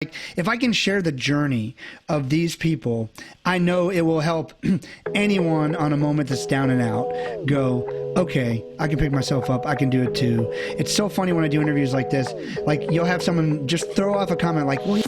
Like, if I can share the journey of these people, I know it will help anyone on a moment that's down and out go, okay, I can pick myself up. I can do it too. It's so funny when I do interviews like this. Like, you'll have someone just throw off a comment like, well,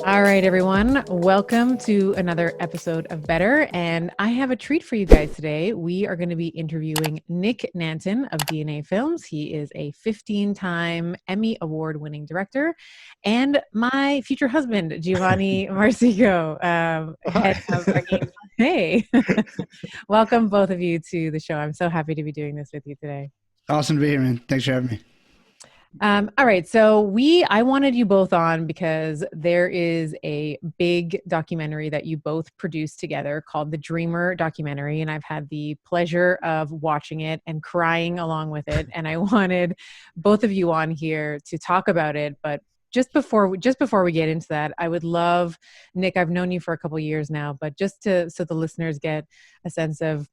all right, everyone. Welcome to another episode of Better. And I have a treat for you guys today. We are going to be interviewing Nick Nanton of DNA Films. He is a 15-time Emmy Award-winning director. And my future husband, Giovanni Marsico, head of our game. Hey, welcome both of you to the show. I'm so happy to be doing this with you today. Awesome to be here, man. Thanks for having me. All right. So I wanted you both on because there is a big documentary that you both produced together called The Dreamer Documentary. And I've had the pleasure of watching it and crying along with it. And I wanted both of you on here to talk about it. But just before we get into that, I would love, Nick, I've known you for a couple of years now, but just so the listeners get a sense of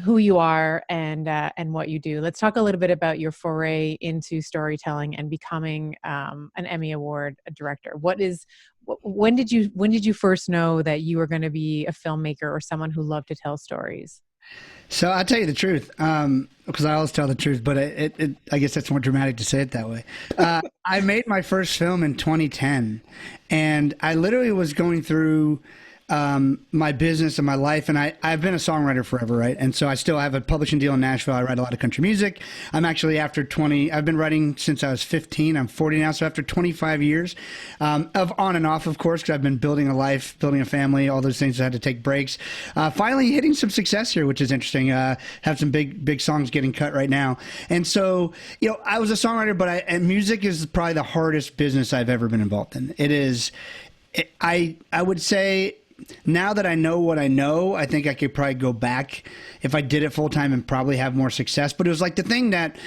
who you are and what you do. Let's talk a little bit about your foray into storytelling and becoming an Emmy Award director. When did you first know that you were going to be a filmmaker or someone who loved to tell stories? So I'll tell you the truth, because I always tell the truth, but I guess that's more dramatic to say it that way. I made my first film in 2010, and I literally was going through my business and my life, and I've been a songwriter forever, right? And so I still have a publishing deal in Nashville. I write a lot of country music. I'm actually I've been writing since I was 15. I'm 40 now, so after 25 years of on and off, of course, because I've been building a life, building a family, all those things. I had to take breaks. Finally hitting some success here, which is interesting. Have some big songs getting cut right now. And so, I was a songwriter, and music is probably the hardest business I've ever been involved in. It is, I would say, now that I know what I know, I think I could probably go back if I did it full time and probably have more success. But it was like the thing that,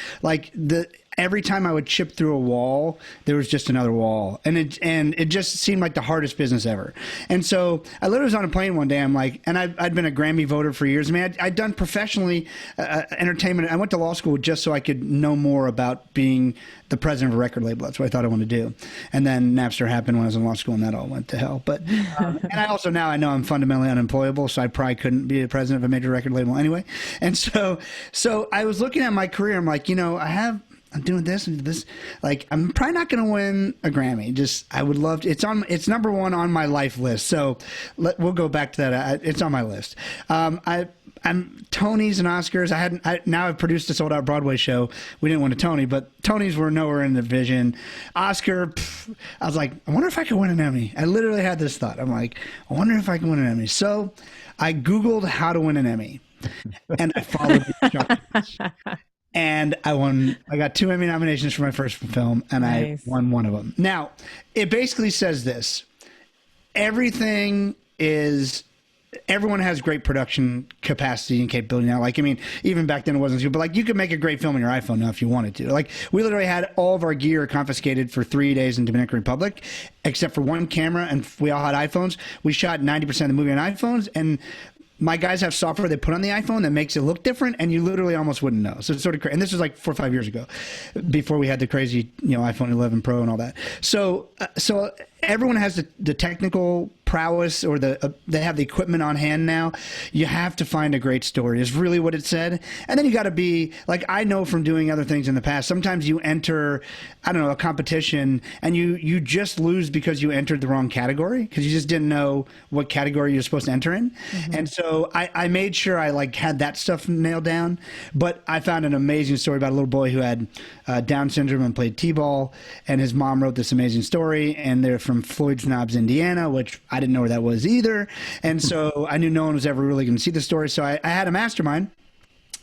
every time I would chip through a wall, there was just another wall, and it just seemed like the hardest business ever. And so I literally was on a plane one day. I'm like, and I'd been a Grammy voter for years. I mean, I'd done professionally entertainment. I went to law school just so I could know more about being the president of a record label. That's what I thought I wanted to do. And then Napster happened when I was in law school, and that all went to hell. But and I also now I know I'm fundamentally unemployable, so I probably couldn't be the president of a major record label anyway. And so I was looking at my career. I'm like, I'm doing this and this. Like, I'm probably not going to win a Grammy. I would love to. It's number one on my life list. So we'll go back to that. It's on my list. I'm Tonys and Oscars. Now I've produced a sold out Broadway show. We didn't win a Tony, but Tonys were nowhere in the vision. Oscar, I was like, I wonder if I could win an Emmy. I literally had this thought. I'm like, I wonder if I can win an Emmy. So I Googled how to win an Emmy, and I followed the instructions. And I won. I got 2 Emmy nominations for my first film, and nice. I won one of them. Now, it basically says this: everyone has great production capacity and capability now. Even back then it wasn't, but you could make a great film on your iPhone now if you wanted to. We literally had all of our gear confiscated for 3 days in Dominican Republic, except for one camera, and we all had iPhones. We shot 90% of the movie on iPhones, and my guys have software they put on the iPhone that makes it look different, and you literally almost wouldn't know. So it's sort of crazy. And this was 4 or 5 years ago, before we had the crazy, iPhone 11 Pro and all that. So everyone has the technical prowess, or they have the equipment on hand now. You have to find a great story is really what it said. And then you got to be I know from doing other things in the past, sometimes you enter, a competition, and you just lose because you entered the wrong category, because you just didn't know what category you're supposed to enter in. Mm-hmm. And so I made sure I had that stuff nailed down. But I found an amazing story about a little boy who had Down syndrome and played t-ball, and his mom wrote this amazing story, and they're from Floyd's Knobs, Indiana, which I didn't know where that was either. And so I knew no one was ever really going to see the story. So I had a mastermind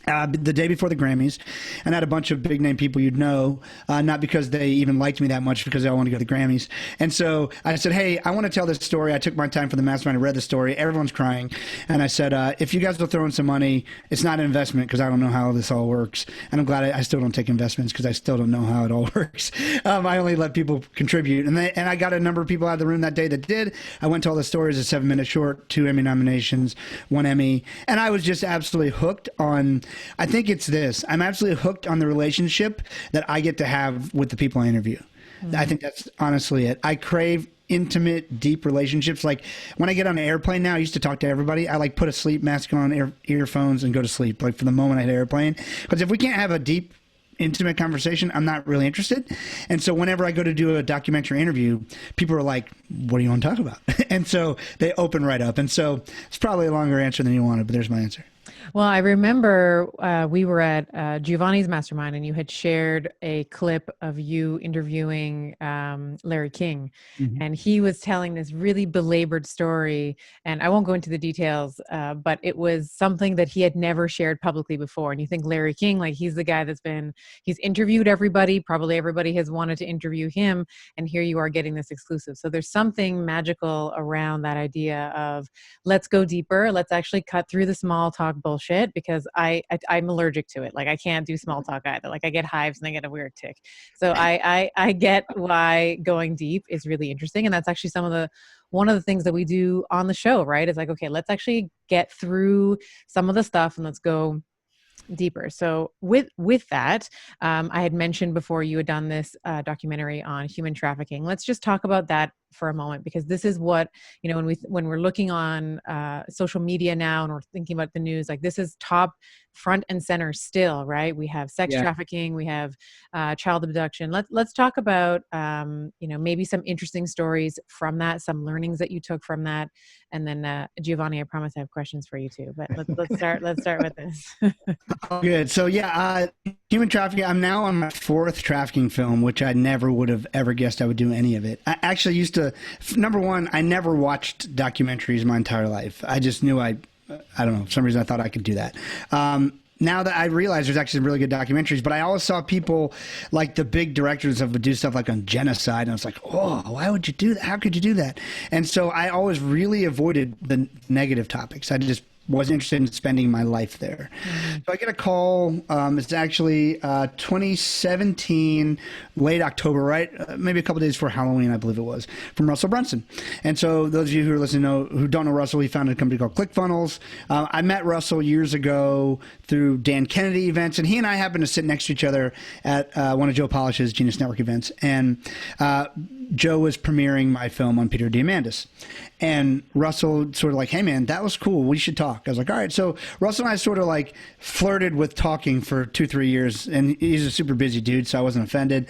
the day before the Grammys, and had a bunch of big name people you'd know, not because they even liked me that much, because they all wanted to go to the Grammys. And so I said, hey, I want to tell this story. I took my time for the mastermind. I read the story. Everyone's crying. And I said, if you guys will throw in some money, it's not an investment, because I don't know how this all works. And I'm glad I still don't take investments, because I still don't know how it all works. I only let people contribute. And I got a number of people out of the room that day that did. I went to all the stories, a 7-minute short, 2 Emmy nominations, 1 Emmy. And I was just absolutely hooked on I think it's this. I'm absolutely hooked on the relationship that I get to have with the people I interview. I think that's honestly it. I crave intimate, deep relationships. Like when I get on an airplane now, I used to talk to everybody. I like put a sleep mask on, earphones, and go to sleep. Like for the moment I hit airplane, because if we can't have a deep, intimate conversation, I'm not really interested. And so whenever I go to do a documentary interview, people are like, "What do you want to talk about?" And so they open right up. And so it's probably a longer answer than you wanted, but there's my answer. Well, I remember we were at Giovanni's mastermind, and you had shared a clip of you interviewing Larry King, and he was telling this really belabored story. And I won't go into the details, but it was something that he had never shared publicly before. And you think Larry King, like he's the guy he's interviewed everybody, probably everybody has wanted to interview him, and here you are getting this exclusive. So there's something magical around that idea of let's go deeper, let's actually cut through the small talk bullshit, because I'm allergic to it. Like I can't do small talk either. Like I get hives and I get a weird tick. So I get why going deep is really interesting. And that's actually one of the things that we do on the show, right? It's like, okay, let's actually get through some of the stuff and let's go deeper. So with that, I had mentioned before you had done this documentary on human trafficking. Let's just talk about that for a moment, because this is what, when we're looking on social media now and we're thinking about the news, like this is top front and center still, right? We have sex trafficking, we have child abduction. Let's talk about maybe some interesting stories from that, some learnings that you took from that, and then Giovanni, I promise I have questions for you too. But let's start with this. Good. So human trafficking. I'm now on my 4th trafficking film, which I never would have ever guessed I would do any of it. I actually used to. Number one, I never watched documentaries my entire life. I just knew I don't know, for some reason I thought I could do that. Now that I realize there's actually some really good documentaries, but I always saw people like the big directors that would do stuff like on genocide, and I was like, oh, why would you do that? How could you do that? And so I always really avoided the negative topics. I just wasn't interested in spending my life there. So I get a call. It's actually 2017, late October, right? Maybe a couple days before Halloween, I believe it was, from Russell Brunson. And so those of you who are listening who don't know Russell, he founded a company called ClickFunnels. I met Russell years ago through Dan Kennedy events, and he and I happened to sit next to each other at one of Joe Polish's Genius Network events. And Joe was premiering my film on Peter Diamandis. And Russell sort of like, hey man, that was cool, we should talk. I was like, all right. So Russell and I sort of like flirted with talking for 2-3 years, and he's a super busy dude, so I wasn't offended.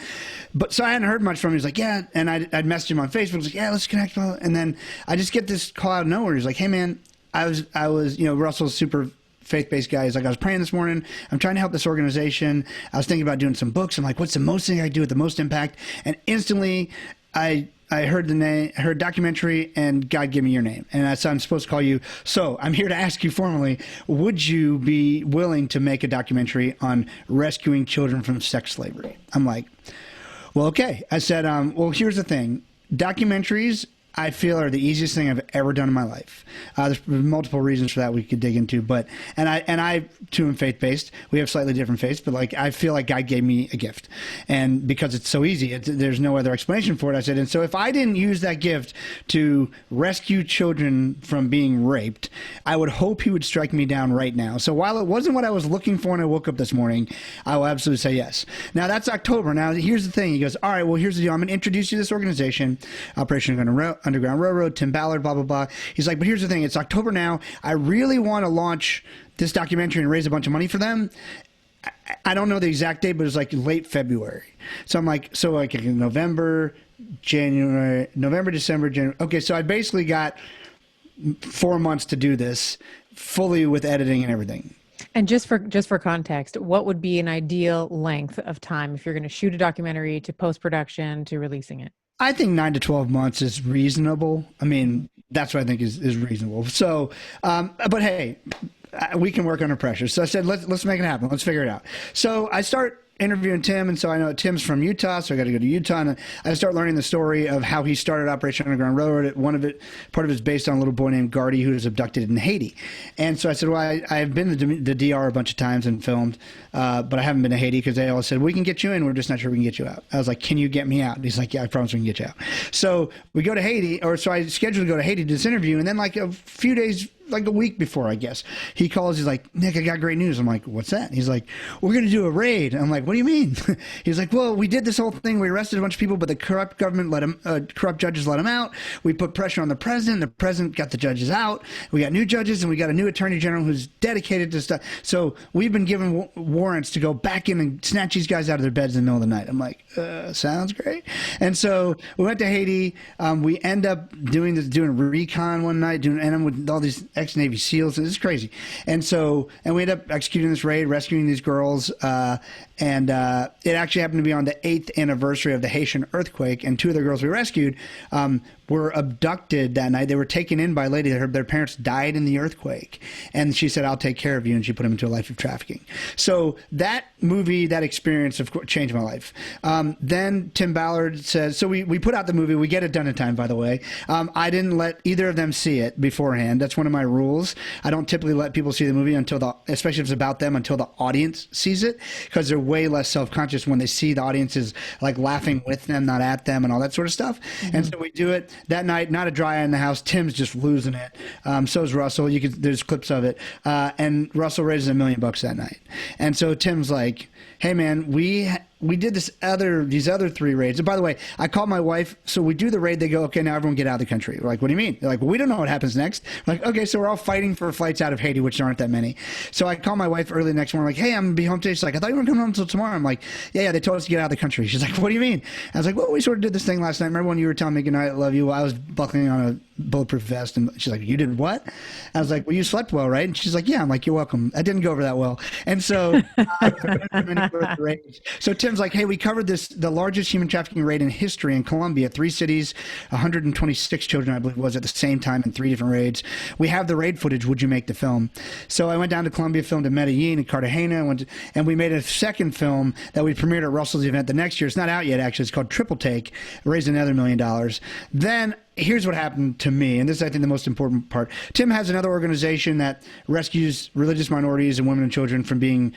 But so I hadn't heard much from him. He's like, yeah. And I'd messaged him on Facebook. I was like, yeah, let's connect. And then I just get this call out of nowhere. He's like, hey man, I was, Russell's super faith-based guy. He's like, I was praying this morning. I'm trying to help this organization. I was thinking about doing some books. I'm like, what's the most thing I do with the most impact? And instantly I heard the name, heard documentary, and God gave me your name. And I said, I'm supposed to call you. So I'm here to ask you formally, would you be willing to make a documentary on rescuing children from sex slavery? I'm like, well, okay. I said, well, here's the thing. Documentaries, I feel, are the easiest thing I've ever done in my life. There's multiple reasons for that we could dig into, but I too am faith-based. We have slightly different faiths, but like I feel like God gave me a gift, and because it's so easy, there's no other explanation for it. I said, and so if I didn't use that gift to rescue children from being raped, I would hope He would strike me down right now. So while it wasn't what I was looking for when I woke up this morning, I will absolutely say yes. Now that's October. Now here's the thing. He goes, all right, well here's the deal. I'm going to introduce you to this organization, Operation Underground Railroad, Tim Ballard, blah, blah, blah. He's like, but here's the thing. It's October now. I really want to launch this documentary and raise a bunch of money for them. I don't know the exact date, but it's like late February. So I'm like, November, December, January. Okay, so I basically got 4 months to do this fully with editing and everything. And just for context, what would be an ideal length of time if you're going to shoot a documentary to post-production to releasing it? I think 9 to 12 months is reasonable. I mean, that's what I think is reasonable. So, but hey, we can work under pressure. So I said, let's make it happen. Let's figure it out. So I start interviewing Tim, and so I know Tim's from Utah, so I got to go to Utah, and I start learning the story of how he started Operation Underground Railroad. Part of it is based on a little boy named Gardy who was abducted in Haiti. And so I said, well, I've been to the DR a bunch of times and filmed, but I haven't been to Haiti because they all said, we can get you in, we're just not sure we can get you out. I was like, can you get me out? And he's like, yeah, I promise we can get you out. So we go to Haiti, so I scheduled to go to Haiti to this interview, and then like a few days like a week before, I guess. He calls, he's like, Nick, I got great news. I'm like, what's that? He's like, we're going to do a raid. I'm like, what do you mean? He's like, well, we did this whole thing. We arrested a bunch of people, but the corrupt government corrupt judges let them out. We put pressure on the president. The president got the judges out. We got new judges, and we got a new attorney general who's dedicated to stuff. So we've been given warrants to go back in and snatch these guys out of their beds in the middle of the night. I'm like, sounds great. And so we went to Haiti. We end up doing recon one night, and I'm with all these ex-Navy SEALs. It's crazy. And we end up executing this raid, rescuing these girls. And it actually happened to be on the 8th anniversary of the Haitian earthquake. And 2 of the girls we rescued were abducted that night. They were taken in by a lady. Their parents died in the earthquake. And she said, I'll take care of you. And she put them into a life of trafficking. So that movie, that experience, of course, changed my life. Then Tim Ballard says, so we put out the movie. We get it done in time, by the way. I didn't let either of them see it beforehand. That's one of my rules. I don't typically let people see the movie especially if it's about them, until the audience sees it, because they're way less self-conscious when they see the audience is like laughing with them, not at them, and all that sort of stuff. Mm-hmm. And so we do it that night. Not a dry eye in the house. Tim's just losing it. So is Russell. There's clips of it. And Russell raises $1 million that night. And so Tim's like, hey man, we did these other 3 raids. And by the way, I called my wife. So we do the raid. They go, okay, now everyone get out of the country. We're like, what do you mean? They're like, well, we don't know what happens next. We're like, okay, so we're all fighting for flights out of Haiti, which aren't that many. So I call my wife early the next morning. I'm like, hey, I'm going to be home today. She's like, I thought you weren't coming home until tomorrow. I'm like, yeah, they told us to get out of the country. She's like, what do you mean? I was like, well, we sort of did this thing last night. Remember when you were telling me goodnight, I love you? Well, I was buckling on a bulletproof vest. And she's like, you did what? I was like, well, you slept well, right? And she's like, yeah. I'm like, you're welcome. I didn't go over that well. And so so Tim's like, hey, we covered the largest human trafficking raid in history in Colombia, 3 cities, 126 children, I believe it was, at the same time in 3 different raids. We have the raid footage. Would you make the film? So I went down to Colombia, filmed in Medellin and Cartagena, and we made a second film that we premiered at Russell's event the next year. It's not out yet, actually. It's called Triple Take. Raised another $1 million. Then here's what happened to me, and this is, I think, the most important part. Tim has another organization that rescues religious minorities and women and children from being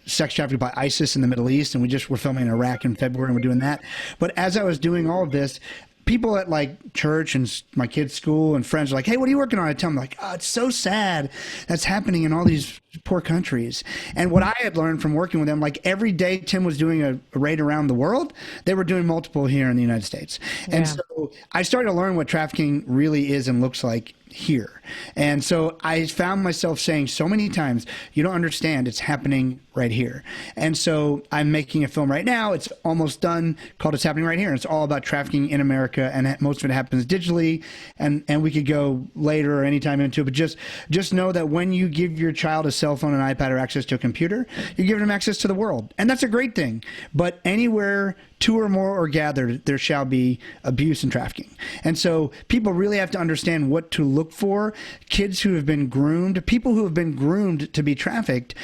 sex trafficked by ISIS in the Middle East, and we're filming in Iraq in February, and we're doing that. But as I was doing all of this, people at like church and my kids' school and friends are like, hey, what are you working on? I tell them like, oh, it's so sad that's happening in all these poor countries. And what I had learned from working with them, like every day Tim was doing a raid around the world, they were doing multiple here in the United States. Yeah. And so I started to learn what trafficking really is and looks like here. And so I found myself saying so many times, you don't understand, it's happening right here. And so I'm making a film right now. It's almost done, called It's Happening Right Here. And it's all about trafficking in America, and most of it happens digitally. And we could go later or anytime into it, but just know that when you give your child a cell phone, an iPad, or access to a computer, you're giving them access to the world. And that's a great thing. But anywhere 2 or more are gathered, there shall be abuse and trafficking. And so people really have to understand what to look for. Kids who have been groomed, people who have been groomed to be trafficked,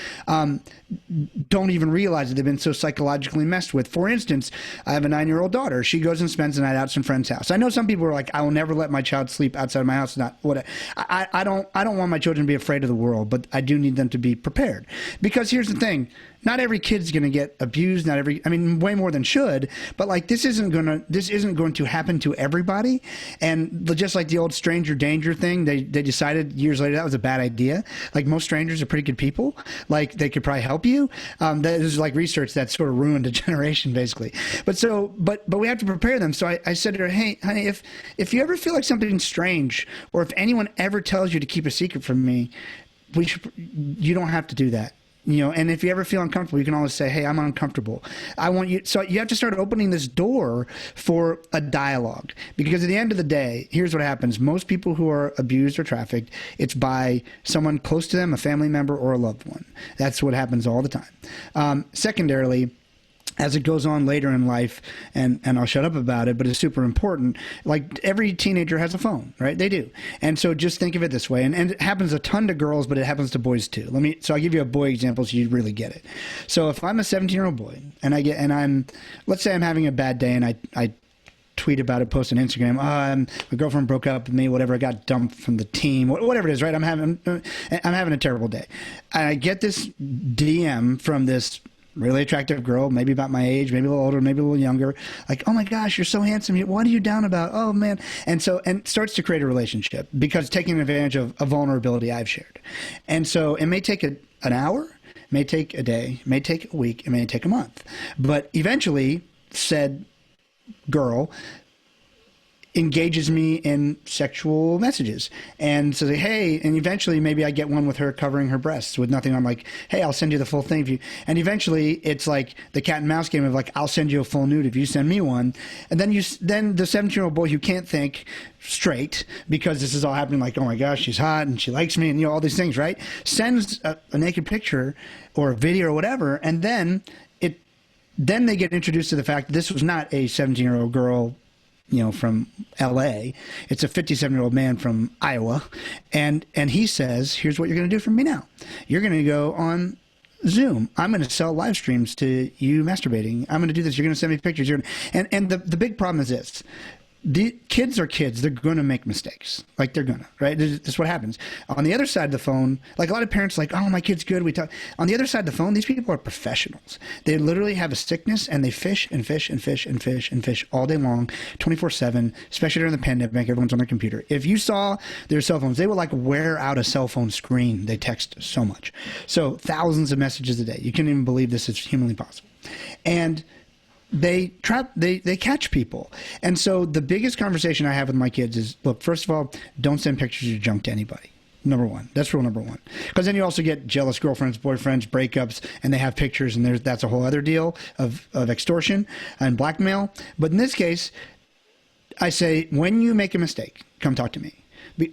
don't even realize that they've been so psychologically messed with. For instance, I have a 9-year-old daughter. She goes and spends the night out at some friend's house. I know some people are like, I will never let my child sleep outside of my house. Not what I don't want my children to be afraid of the world, but I do need them to be prepared. Because here's the thing. Not every kid's going to get abused. Way more than should. But like this isn't going to happen to everybody. And just like the old stranger danger thing, they decided years later that was a bad idea. Like most strangers are pretty good people. Like they could probably help you. There's like research that sort of ruined a generation basically. But we have to prepare them. So I said to her, hey, honey, if you ever feel like something's strange, or if anyone ever tells you to keep a secret from me, you don't have to do that. And if you ever feel uncomfortable, you can always say, hey, I'm uncomfortable. I want you. So you have to start opening this door for a dialogue, because at the end of the day, here's what happens. Most people who are abused or trafficked, it's by someone close to them, a family member or a loved one. That's what happens all the time. Secondarily, as it goes on later in life, and I'll shut up about it, but it's super important. Like every teenager has a phone, right? They do. And so just think of it this way. And it happens a ton to girls, but it happens to boys too. So I'll give you a boy example so you really get it. So if I'm a 17-year-old boy and let's say I'm having a bad day and I tweet about it, post on Instagram, my girlfriend broke up with me, whatever, I got dumped from the team, whatever it is, right? I'm having a terrible day. And I get this DM from this really attractive girl, maybe about my age, maybe a little older, maybe a little younger. Like, oh my gosh, you're so handsome. What are you down about? Oh man. And starts to create a relationship because taking advantage of a vulnerability I've shared. And so it may take an hour, may take a day, may take a week, it may take a month. But eventually, said girl engages me in sexual messages and says, hey, and eventually maybe I get one with her covering her breasts with nothing. I'm like, hey, I'll send you the full thing if you, and eventually it's like the cat and mouse game of like, I'll send you a full nude if you send me one. And then then the 17-year-old boy who can't think straight because this is all happening like, oh my gosh, she's hot and she likes me and all these things, right? Sends a naked picture or a video or whatever. And then they get introduced to the fact that this was not a 17-year-old girl from LA. It's a 57-year-old man from Iowa. And he says, here's what you're going to do for me now. You're going to go on Zoom. I'm going to sell live streams to you masturbating. I'm going to do this. You're going to send me pictures. And the big problem is this. The kids are kids. They're going to make mistakes. Like they're going to, right? This is what happens. On the other side of the phone, like a lot of parents like, oh, my kid's good. We talk. On the other side of the phone, these people are professionals. They literally have a sickness and they fish and fish and fish and fish and fish all day long, 24/7, especially during the pandemic. Everyone's on their computer. If you saw their cell phones, they will like wear out a cell phone screen. They text so much. So thousands of messages a day. You can't even believe this is humanly possible. And they catch people. And so the biggest conversation I have with my kids is, look, first of all, don't send pictures of your junk to anybody. Number one. That's rule number one. Because then you also get jealous girlfriends, boyfriends, breakups, and they have pictures, and that's a whole other deal of extortion and blackmail. But in this case, I say, when you make a mistake, come talk to me.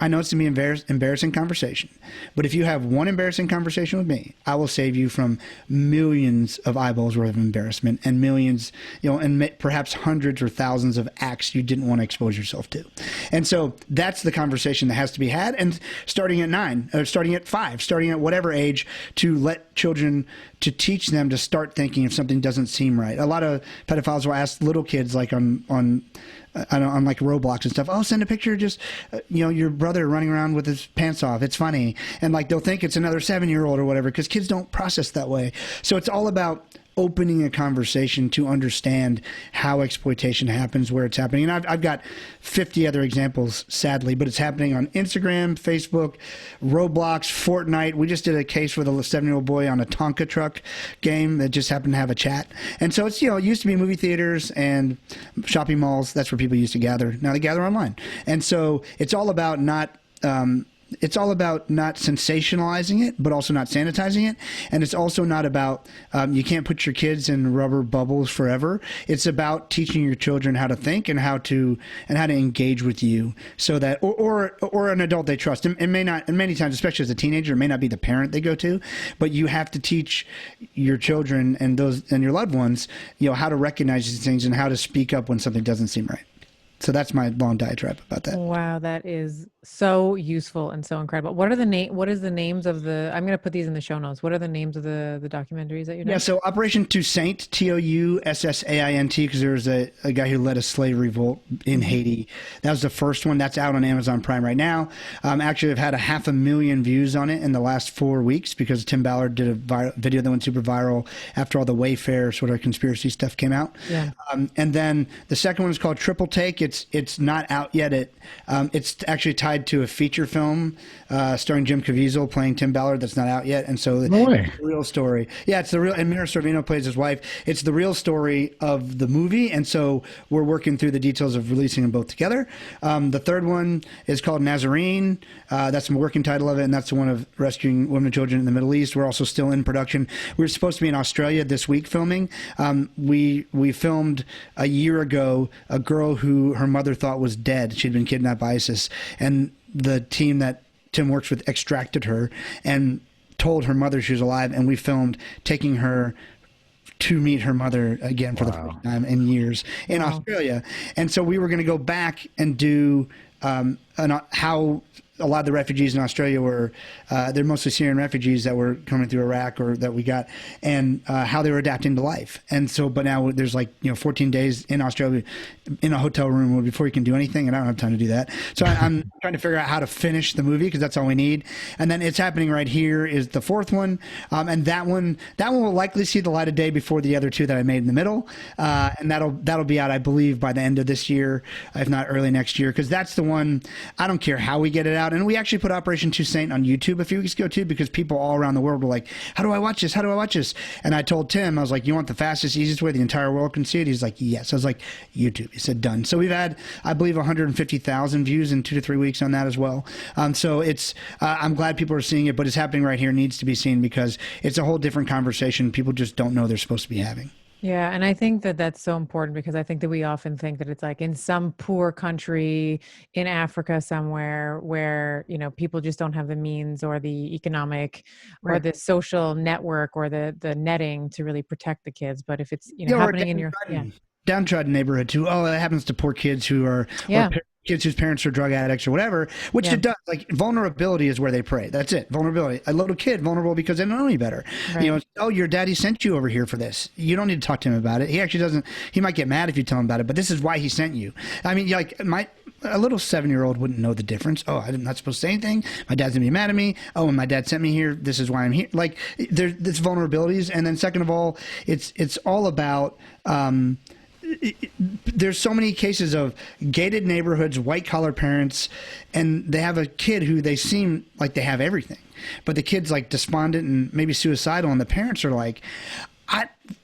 I know it's going to be embarrassing conversation, but if you have one embarrassing conversation with me, I will save you from millions of eyeballs worth of embarrassment and millions, and perhaps hundreds or thousands of acts you didn't want to expose yourself to. And so that's the conversation that has to be had. And starting at 9, or starting at 5, starting at whatever age, to let children, to teach them to start thinking if something doesn't seem right. A lot of pedophiles will ask little kids, like on like Roblox and stuff, oh, send a picture of just, your brother running around with his pants off. It's funny. And like, they'll think it's another 7-year-old or whatever, because kids don't process that way. So it's all about opening a conversation to understand how exploitation happens, where it's happening. And I've got 50 other examples, sadly, but it's happening on Instagram, Facebook, Roblox, Fortnite. We just did a case with a 7-year-old boy on a Tonka truck game that just happened to have a chat. And so it's, it used to be movie theaters and shopping malls. That's where people used to gather. Now they gather online. And so it's all about not sensationalizing it, but also not sanitizing it. And it's also not about, you can't put your kids in rubber bubbles forever. It's about teaching your children how to think and how to engage with you, so that, or an adult they trust. It may not, and many times, especially as a teenager, it may not be the parent they go to, but you have to teach your children and your loved ones, how to recognize these things and how to speak up when something doesn't seem right. So that's my long diatribe about that. Wow, that is so useful and so incredible. What is the names of the, I'm going to put these in the show notes. What are the names of the documentaries that you're doing? Yeah, so Operation Toussaint, Toussaint, because there was a guy who led a slave revolt in Haiti. That was the first one. That's out on Amazon Prime right now. Actually, I've had 500,000 views on it in the last 4 weeks, because Tim Ballard did a video that went super viral after all the Wayfair sort of conspiracy stuff came out. Yeah. And then the second one is called Triple Take. It's not out yet. It's actually tied to a feature film starring Jim Caviezel playing Tim Ballard that's not out yet. And so it's the real story. Yeah, it's the real, and Mira Sorvino plays his wife. It's the real story of the movie. And so we're working through the details of releasing them both together. The third one is called Nazarene. That's the working title of it, and that's the one of rescuing women and children in the Middle East. We're also still in production. We were supposed to be in Australia this week filming. We filmed a year ago a girl who her mother thought was dead. She'd been kidnapped by ISIS, and the team that Tim works with extracted her and told her mother she was alive, and we filmed taking her to meet her mother again for the first time in years in Australia. And so we were going to go back and do how a lot of the refugees in Australia were, they're mostly Syrian refugees that were coming through Iraq or that we got, and how they were adapting to life. And so, but now there's like, 14 days in Australia in a hotel room before you can do anything, and I don't have time to do that. So I'm trying to figure out how to finish the movie because that's all we need. And then It's Happening Right Here is the fourth one, and that one will likely see the light of day before the other two that I made in the middle, and that'll be out, I believe, by the end of this year, if not early next year, because that's the one. I don't care how we get it out. And we actually put Operation Toussaint on YouTube a few weeks ago too, because people all around the world were like, how do I watch this? How do I watch this? And I told Tim, I was like, you want the fastest, easiest way the entire world can see it? He's like, yes. I was like, YouTube. He said, done. So we've had, I believe, 150,000 views in 2 to 3 weeks on that as well. So it's, I'm glad people are seeing it, but It's Happening Right Here needs to be seen because it's a whole different conversation people just don't know they're supposed to be having. Yeah, and I think that that's so important because I think that we often think that it's like in some poor country in Africa somewhere where, people just don't have the means or the economic or the social network or the netting to really protect the kids. But if it's, happening in your downtrodden neighborhood too. Oh, that happens to poor kids who are or kids whose parents are drug addicts or whatever, which it does. Like vulnerability is where they prey. That's it. Vulnerability. A little kid vulnerable because they don't know any better. Right. Oh, your daddy sent you over here for this. You don't need to talk to him about it. He actually doesn't. He might get mad if you tell him about it, but this is why he sent you. I mean, like a little 7-year-old wouldn't know the difference. Oh, I'm not supposed to say anything. My dad's gonna be mad at me. Oh, and my dad sent me here. This is why I'm here. Like there's vulnerabilities, and then second of all, it's all about. There's so many cases of gated neighborhoods, white collar parents, and they have a kid who they seem like they have everything, but the kid's like despondent and maybe suicidal, and the parents are like,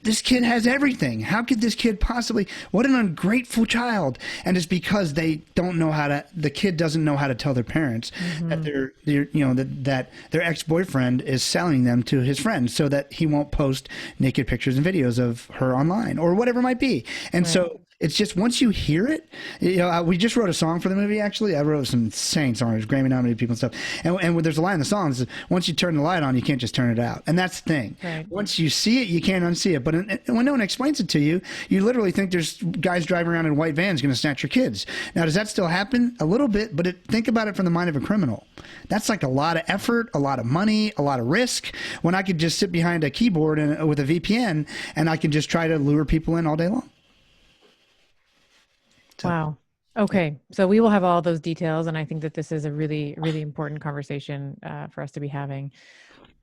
this kid has everything. How could this kid possibly? What an ungrateful child! And it's because they don't know how to. The kid doesn't know how to tell their parents that that their ex-boyfriend is selling them to his friends so that he won't post naked pictures and videos of her online or whatever it might be. And so it's just once you hear it, we just wrote a song for the movie. Actually, I wrote some insane songs, Grammy-nominated people and stuff. And there's a line in the song that says, once you turn the light on, you can't just turn it out. And that's the thing. Right. Once you see it, you can't unsee it. But when no one explains it to you, you literally think there's guys driving around in white vans going to snatch your kids. Now, does that still happen? A little bit, but think about it from the mind of a criminal. That's like a lot of effort, a lot of money, a lot of risk. When I could just sit behind a keyboard with a VPN and I can just try to lure people in all day long. Wow. Okay. So we will have all those details. And I think that this is a really, really important conversation for us to be having.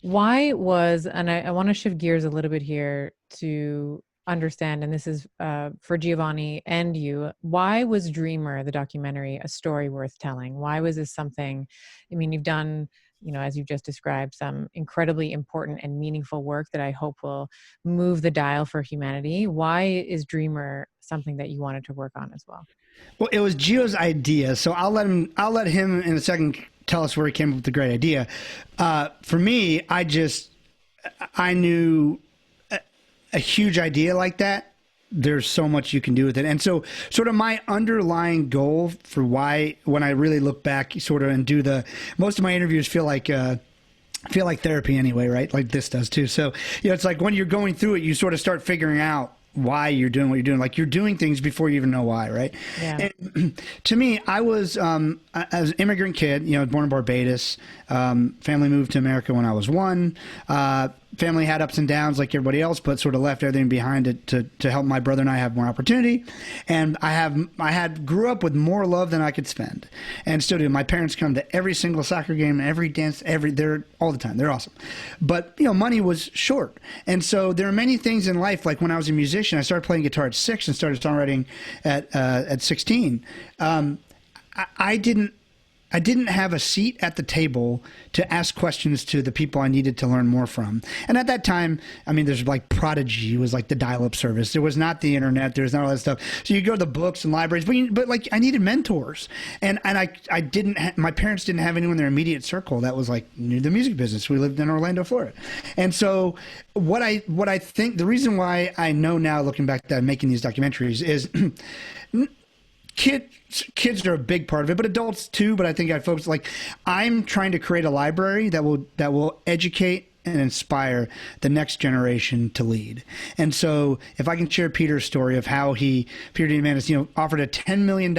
Why was, and I want to shift gears a little bit here to understand, and this is for Giovanni and you, why was Dreamer, the documentary, a story worth telling? Why was this something, I mean, you've done, as you've just described, some incredibly important and meaningful work that I hope will move the dial for humanity. Why is Dreamer something that you wanted to work on as well? Well, it was Gio's idea, so I'll let him in a second tell us where he came up with the great idea. For me, I knew a huge idea like that, there's so much you can do with it. And so sort of my underlying goal for why, when I really look back sort of and do most of my interviews feel like therapy anyway, right? Like this does too. So, it's like when you're going through it, you sort of start figuring out why you're doing what you're doing. Like you're doing things before you even know why, right? Yeah. And to me, I was as an immigrant kid, born in Barbados. Family moved to America when I was 1. Family had ups and downs like everybody else, but sort of left everything behind it to help my brother and I have more opportunity. And I grew up with more love than I could spend, and still do. My parents come to every single soccer game, every dance, they're all the time. They're awesome, but money was short, and so there are many things in life. Like when I was a musician, I started playing guitar at 6 and started songwriting at 16. I didn't have a seat at the table to ask questions to the people I needed to learn more from. And at that time, I mean, there's like Prodigy was like the dial-up service. There was not the internet. There was not all that stuff. So you go to the books and libraries, but like I needed mentors. And I didn't, my parents didn't have anyone in their immediate circle that was like knew the music business. We lived in Orlando, Florida. And so what I think, the reason why I know now looking back that I'm making these documentaries is kids are a big part of it, but adults too. But I think I'm trying to create a library that will educate and inspire the next generation to lead. And so if I can share Peter's story of how Peter Diamandis, offered a $10 million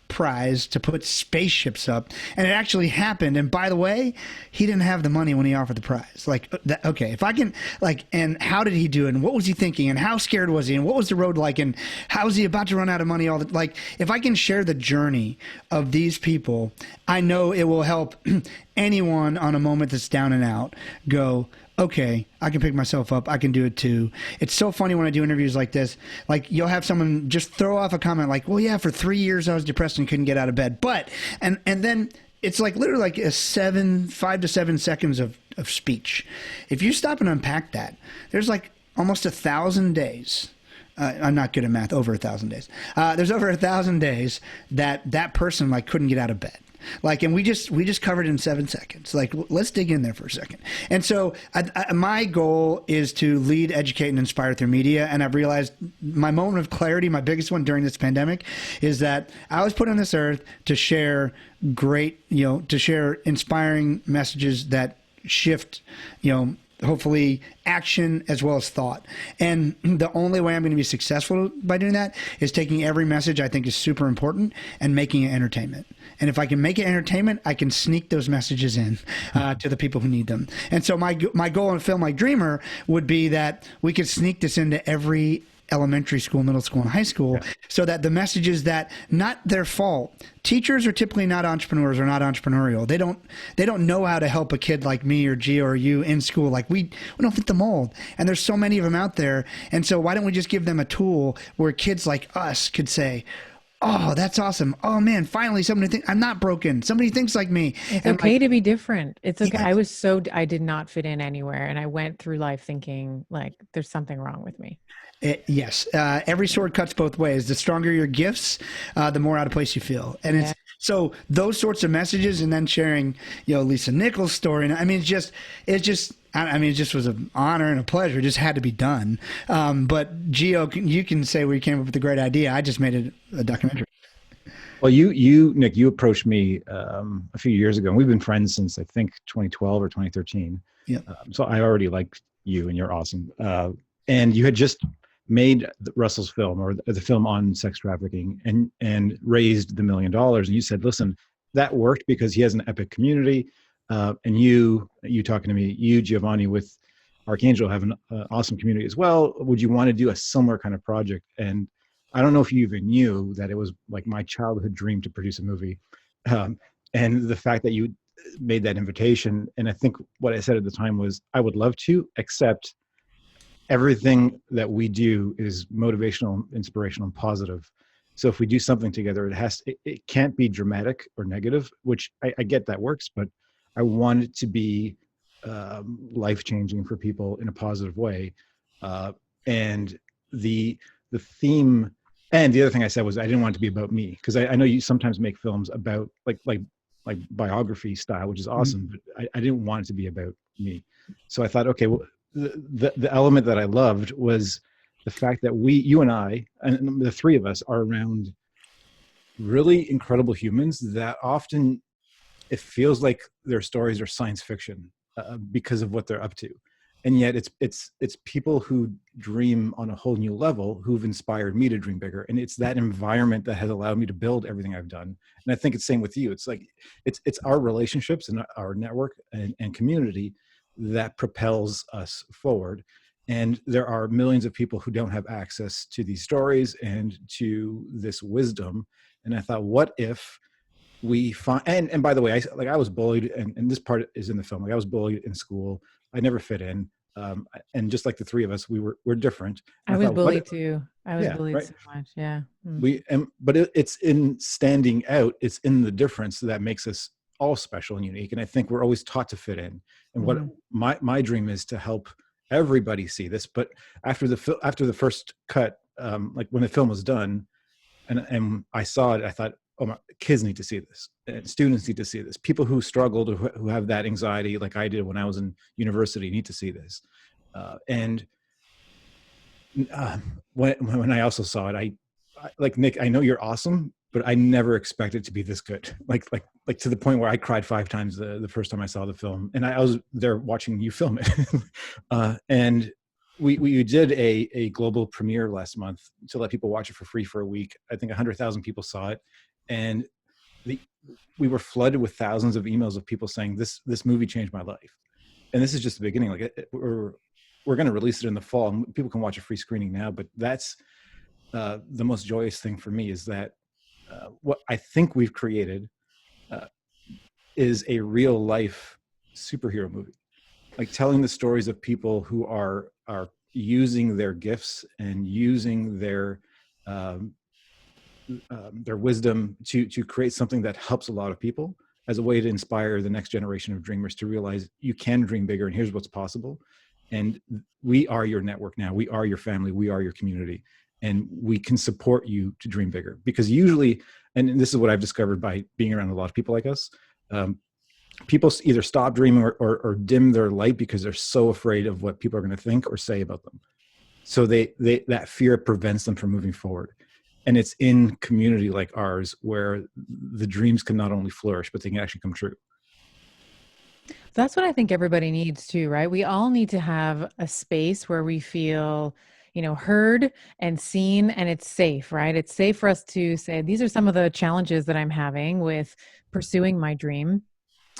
prize to put spaceships up, and it actually happened. And by the way, he didn't have the money when he offered the prize. Like, okay, if I can, like, and how did he do it? And what was he thinking? And how scared was he? And what was the road like? And how is he about to run out of money? All the, like, if I can share the journey of these people, I know it will help anyone on a moment that's down and out go, okay, I can pick myself up. I can do it too. It's so funny when I do interviews like this. Like, you'll have someone just throw off a comment like, well, yeah, for 3 years I was depressed and couldn't get out of bed. But, and then it's like literally like 5 to 7 seconds of speech. If you stop and unpack that, there's like almost 1,000 days. I'm not good at math. Over 1,000 days. There's over 1,000 days that person like couldn't get out of bed. Like, and we just covered it in 7 seconds. Like, let's dig in there for a second. And so my goal is to lead, educate, and inspire through media. And I've realized my moment of clarity, my biggest one during this pandemic, is that I was put on this earth to share to share inspiring messages that shift, hopefully action as well as thought. And the only way I'm going to be successful by doing that is taking every message I think is super important and making it entertainment. And if I can make it entertainment, I can sneak those messages in to the people who need them. And so my goal in a film like Dreamer would be that we could sneak this into every elementary school, middle school, and high school, so that the messages that, not their fault. Teachers are typically not entrepreneurs or not entrepreneurial. They don't know how to help a kid like me or Gio or you in school. Like, we don't fit the mold. And there's so many of them out there. And so why don't we just give them a tool where kids like us could say, oh, that's awesome. Oh man, finally somebody thinks I'm not broken. Somebody thinks like me. It's okay to be different. It's okay. Yeah. I did not fit in anywhere. And I went through life thinking like there's something wrong with me. Yes. Every sword cuts both ways. The stronger your gifts, the more out of place you feel. And it's so those sorts of messages, and then sharing, Lisa Nichols' story. And I mean, it just was an honor and a pleasure. It just had to be done. But Gio, you can say where you came up with a great idea. I just made it a documentary. Well, Nick, you approached me a few years ago, and we've been friends since I think 2012 or 2013. Yeah. So I already liked you, and you're awesome. And you had just made Russell's film, or the film on sex trafficking, and raised the $1 million. And you said, listen, that worked because he has an epic community. And you talking to me, you, Giovanni, with Archangel have an awesome community as well. Would you want to do a similar kind of project? And I don't know if you even knew that it was like my childhood dream to produce a movie. And the fact that you made that invitation, and I think what I said at the time was, I would love to, except everything that we do is motivational, inspirational, and positive. So if we do something together, it can't be dramatic or negative, which I get that works, but I want it to be life-changing for people in a positive way. And the theme, and the other thing I said was I didn't want it to be about me, because I know you sometimes make films about like biography style, which is awesome, but I didn't want it to be about me. So I thought, okay, well, the element that I loved was the fact that you and I, and the three of us, are around really incredible humans that often it feels like their stories are science fiction because of what they're up to. And yet it's people who dream on a whole new level, who've inspired me to dream bigger. And it's that environment that has allowed me to build everything I've done. And I think it's same with you. It's like, it's our relationships and our network and community that propels us forward. And there are millions of people who don't have access to these stories and to this wisdom. And I thought, what if we find, and by the way, I was bullied, and this part is in the film. Like, I was bullied in school. I never fit in. And just like the three of us, we're different. I was bullied too. I was bullied so much. Yeah. But it's in standing out. It's in the difference that makes us all special and unique. And I think we're always taught to fit in. And what my dream is to help everybody see this. But after the first cut, like when the film was done, and I saw it, I thought, oh, my kids need to see this, and students need to see this. People who struggled, who have that anxiety, like I did when I was in university, need to see this. When I also saw it, I like, Nick, I know you're awesome, but I never expected it to be this good. Like to the point where I cried 5 times the first time I saw the film, and I was there watching you film it. And we did a global premiere last month to let people watch it for free for a week. I think 100,000 people saw it. and the we were flooded with thousands of emails of people saying this movie changed my life. And this is just the beginning. Like we're going to release it in the fall, and people can watch a free screening now. But that's the most joyous thing for me, is that what I think we've created is a real life superhero movie, like telling the stories of people who are using their gifts and using their wisdom to create something that helps a lot of people, as a way to inspire the next generation of dreamers to realize you can dream bigger, and here's what's possible. And we are your network now. We are your family. We are your community. And we can support you to dream bigger. Because usually, and this is what I've discovered by being around a lot of people like us, people either stop dreaming or dim their light because they're so afraid of what people are going to think or say about them. So that fear prevents them from moving forward. And it's in community like ours where the dreams can not only flourish, but they can actually come true. That's what I think everybody needs too, right? We all need to have a space where we feel, heard and seen, and it's safe, right? It's safe for us to say, these are some of the challenges that I'm having with pursuing my dream.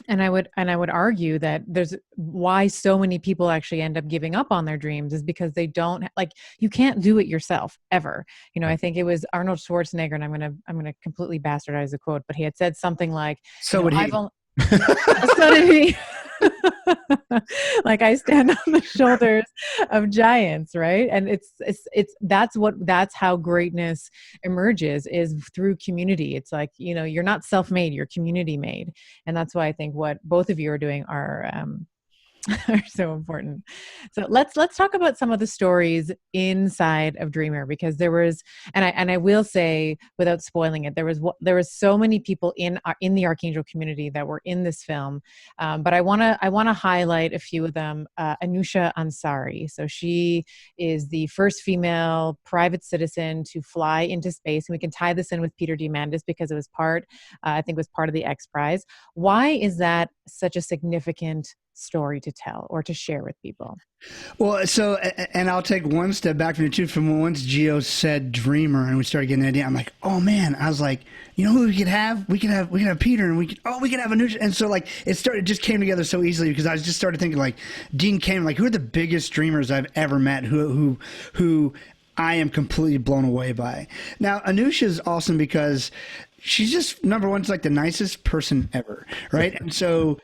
And I would argue that there's why so many people actually end up giving up on their dreams is because they don't, like, you can't do it yourself ever. I think it was Arnold Schwarzenegger, and I'm going to completely bastardize the quote, but he had said something like, so would he. So did he. Like, I stand on the shoulders of giants, right? And that's how greatness emerges, is through community. It's like, you're not self-made, you're community made. And that's why I think what both of you are doing are so important. So let's talk about some of the stories inside of Dreamer, because there was, and I will say, without spoiling it, there was so many people in the Archangel community that were in this film. But I want to highlight a few of them. Anusha Ansari. So she is the first female private citizen to fly into space, and we can tie this in with Peter Diamandis because it was part of the X Prize. Why is that such a significant story to tell or to share with people? Well, so, and I'll take one step back from the truth. From once Gio said Dreamer and we started getting the idea, I'm like, oh man, I was like, who we could have? We could have Peter, and we could have Anusha. And so like it just came together so easily, because I just started thinking, like, Dean Kamen, like, who are the biggest dreamers I've ever met who I am completely blown away by. Now, Anusha is awesome because she's just, number one, she's like the nicest person ever, right? And so,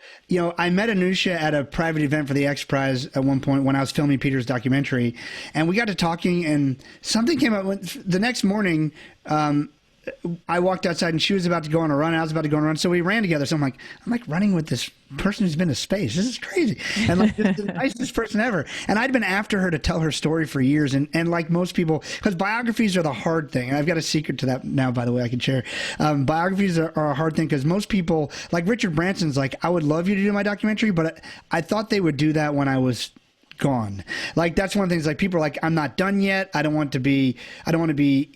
I met Anusha at a private event for the X Prize at one point when I was filming Peter's documentary, and we got to talking, and something came up. The next morning, I walked outside and she was about to go on a run. I was about to go on a run. So we ran together. So I'm like running with this person who's been to space. This is crazy. And like, this is the nicest person ever. And I'd been after her to tell her story for years. And like most people, because biographies are the hard thing. And I've got a secret to that now, by the way, I can share. Biographies are a hard thing because most people, like Richard Branson's like, I would love you to do my documentary, but I thought they would do that when I was gone. Like, that's one of the things, like, people are like, I'm not done yet. I don't want to be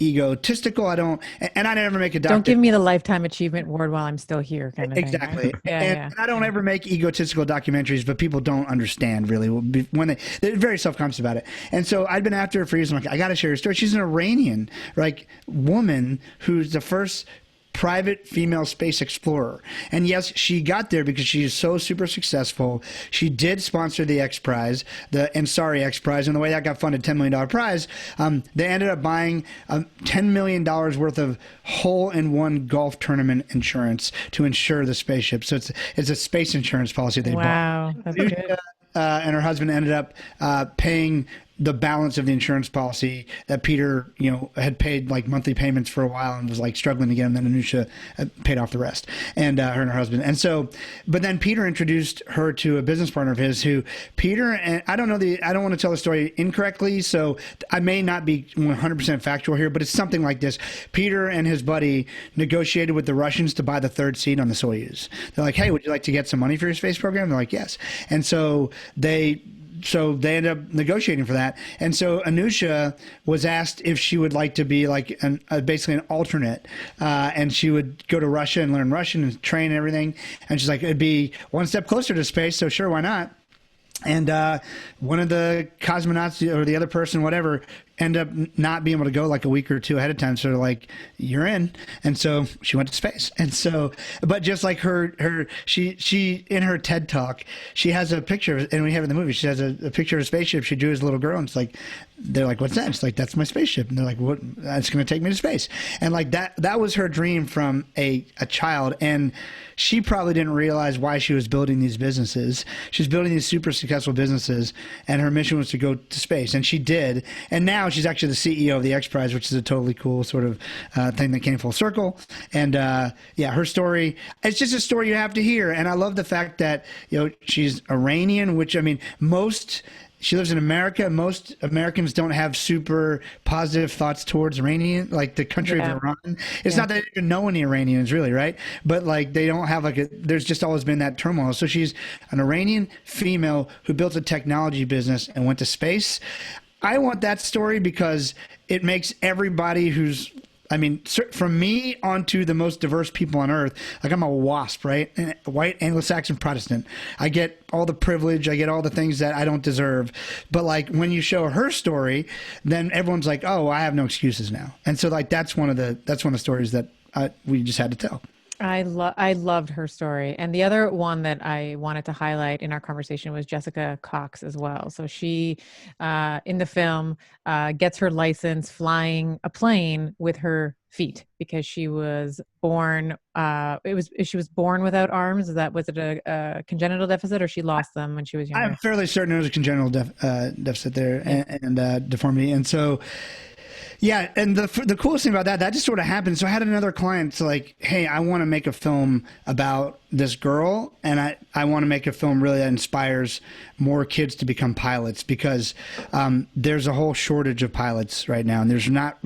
egotistical. And I never make a Don't give me the Lifetime Achievement Award while I'm still here, kind of exactly. thing. Right? And I don't ever make egotistical documentaries, but people don't understand really when they're very self-conscious about it. And so I'd been after her for years. I'm like, I got to share her story. She's an Iranian, like, woman who's the first private female space explorer. And yes, she got there because she is so super successful. She did sponsor the X Prize, the Ansari X Prize, and the way that got funded, $10 million prize, they ended up buying $10 million worth of hole-in-one golf tournament insurance to insure the spaceship. So it's a space insurance policy they bought. Wow, that's good. And her husband ended up paying the balance of the insurance policy that Peter, had paid like monthly payments for a while and was like struggling to get him. Then Anusha paid off the rest, and her and her husband. And so, but then Peter introduced her to a business partner of his and I don't want to tell the story incorrectly, so I may not be 100% factual here, but it's something like this. Peter and his buddy negotiated with the Russians to buy the third seat on the Soyuz. They're like, hey, would you like to get some money for your space program? They're like, yes. And so they ended up negotiating for that. And so Anusha was asked if she would like to be like basically an alternate. And she would go to Russia and learn Russian and train and everything. And she's like, it'd be one step closer to space. So sure, why not? And one of the cosmonauts or the other person, whatever, ended up not being able to go like a week or two ahead of time. So they're like, you're in. And so she went to space. And so, but just like she in her TED talk, she has a picture, and we have it in the movie, she has a picture of a spaceship she drew as a little girl. And it's like, they're like, what's that? It's like, that's my spaceship. And they're like, what? That's going to take me to space. And like that was her dream from a child. And she probably didn't realize why she was building these businesses. She's building these super successful businesses, and her mission was to go to space, and she did. And now she's actually the CEO of the X Prize, which is a totally cool sort of thing that came full circle. And yeah, her story, it's just a story you have to hear. And I love the fact that, you know, she's Iranian, which, I mean, she lives in America. Most Americans don't have super positive thoughts towards Iranian, like the country of Iran. It's not that they even know any Iranians, really, right? But like they don't have there's just always been that turmoil. So she's an Iranian female who built a technology business and went to space. I want that story because it makes everybody from me onto the most diverse people on earth, like I'm a WASP, right? White Anglo-Saxon Protestant. I get all the privilege, I get all the things that I don't deserve. But like when you show her story, then everyone's like, oh, I have no excuses now. And so like that's one of the stories that we just had to tell. I loved her story. And the other one that I wanted to highlight in our conversation was Jessica Cox as well. So she, in the film, gets her license flying a plane with her feet because she was born, she was born without arms. Was it a congenital deficit, or she lost them when she was younger? I'm fairly certain it was a congenital deficit there and deformity. And so, yeah, and the coolest thing about that just sort of happened. So I had another client to like, hey, I want to make a film about this girl, and I want to make a film really that inspires more kids to become pilots, because there's a whole shortage of pilots right now, and there's not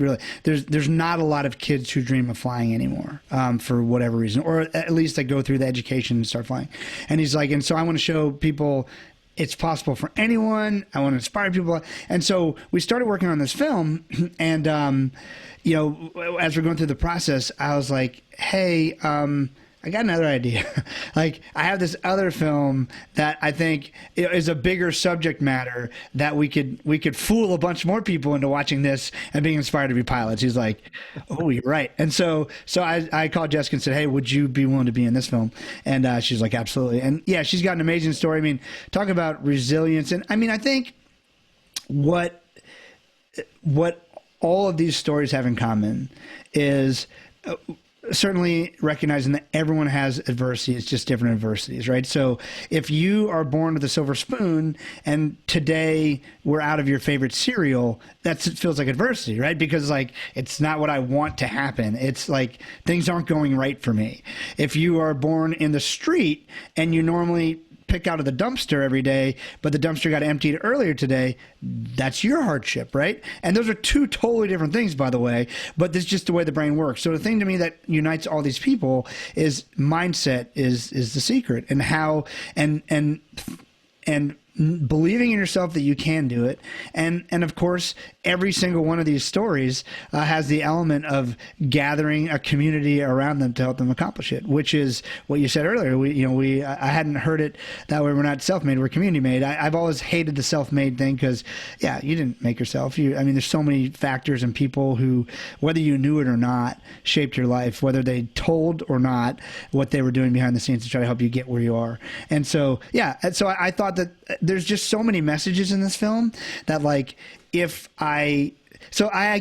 a lot of kids who dream of flying anymore for whatever reason, or at least they go through the education and start flying. And he's like, and so I want to show people it's possible for anyone. I want to inspire people. And so we started working on this film, and, you know, as we're going through the process, I was like, hey, I got another idea. Like, I have this other film that I think is a bigger subject matter that we could fool a bunch more people into watching this and being inspired to be pilots. He's like, oh, you're right. And so I called Jessica and said, hey, would you be willing to be in this film? And she's like, absolutely. And yeah, she's got an amazing story. I mean, talk about resilience. And I mean, I think what all of these stories have in common is certainly recognizing that everyone has adversity. It's just different adversities, right? So if you are born with a silver spoon and today we're out of your favorite cereal, it feels like adversity, right? Because like, it's not what I want to happen. It's like things aren't going right for me. If you are born in the street and you normally pick out of the dumpster every day, but the dumpster got emptied earlier today, that's your hardship, right? And those are two totally different things, by the way, but this is just the way the brain works. So the thing to me that unites all these people is mindset is the secret, and how and believing in yourself that you can do it. And of course, every single one of these stories has the element of gathering a community around them to help them accomplish it, which is what you said earlier. I hadn't heard it that way. We're not self-made, we're community-made. I've always hated the self-made thing because, yeah, you didn't make yourself. There's so many factors and people who, whether you knew it or not, shaped your life, whether they told or not what they were doing behind the scenes to try to help you get where you are. And so, yeah, I thought that there's just so many messages in this film that, like, I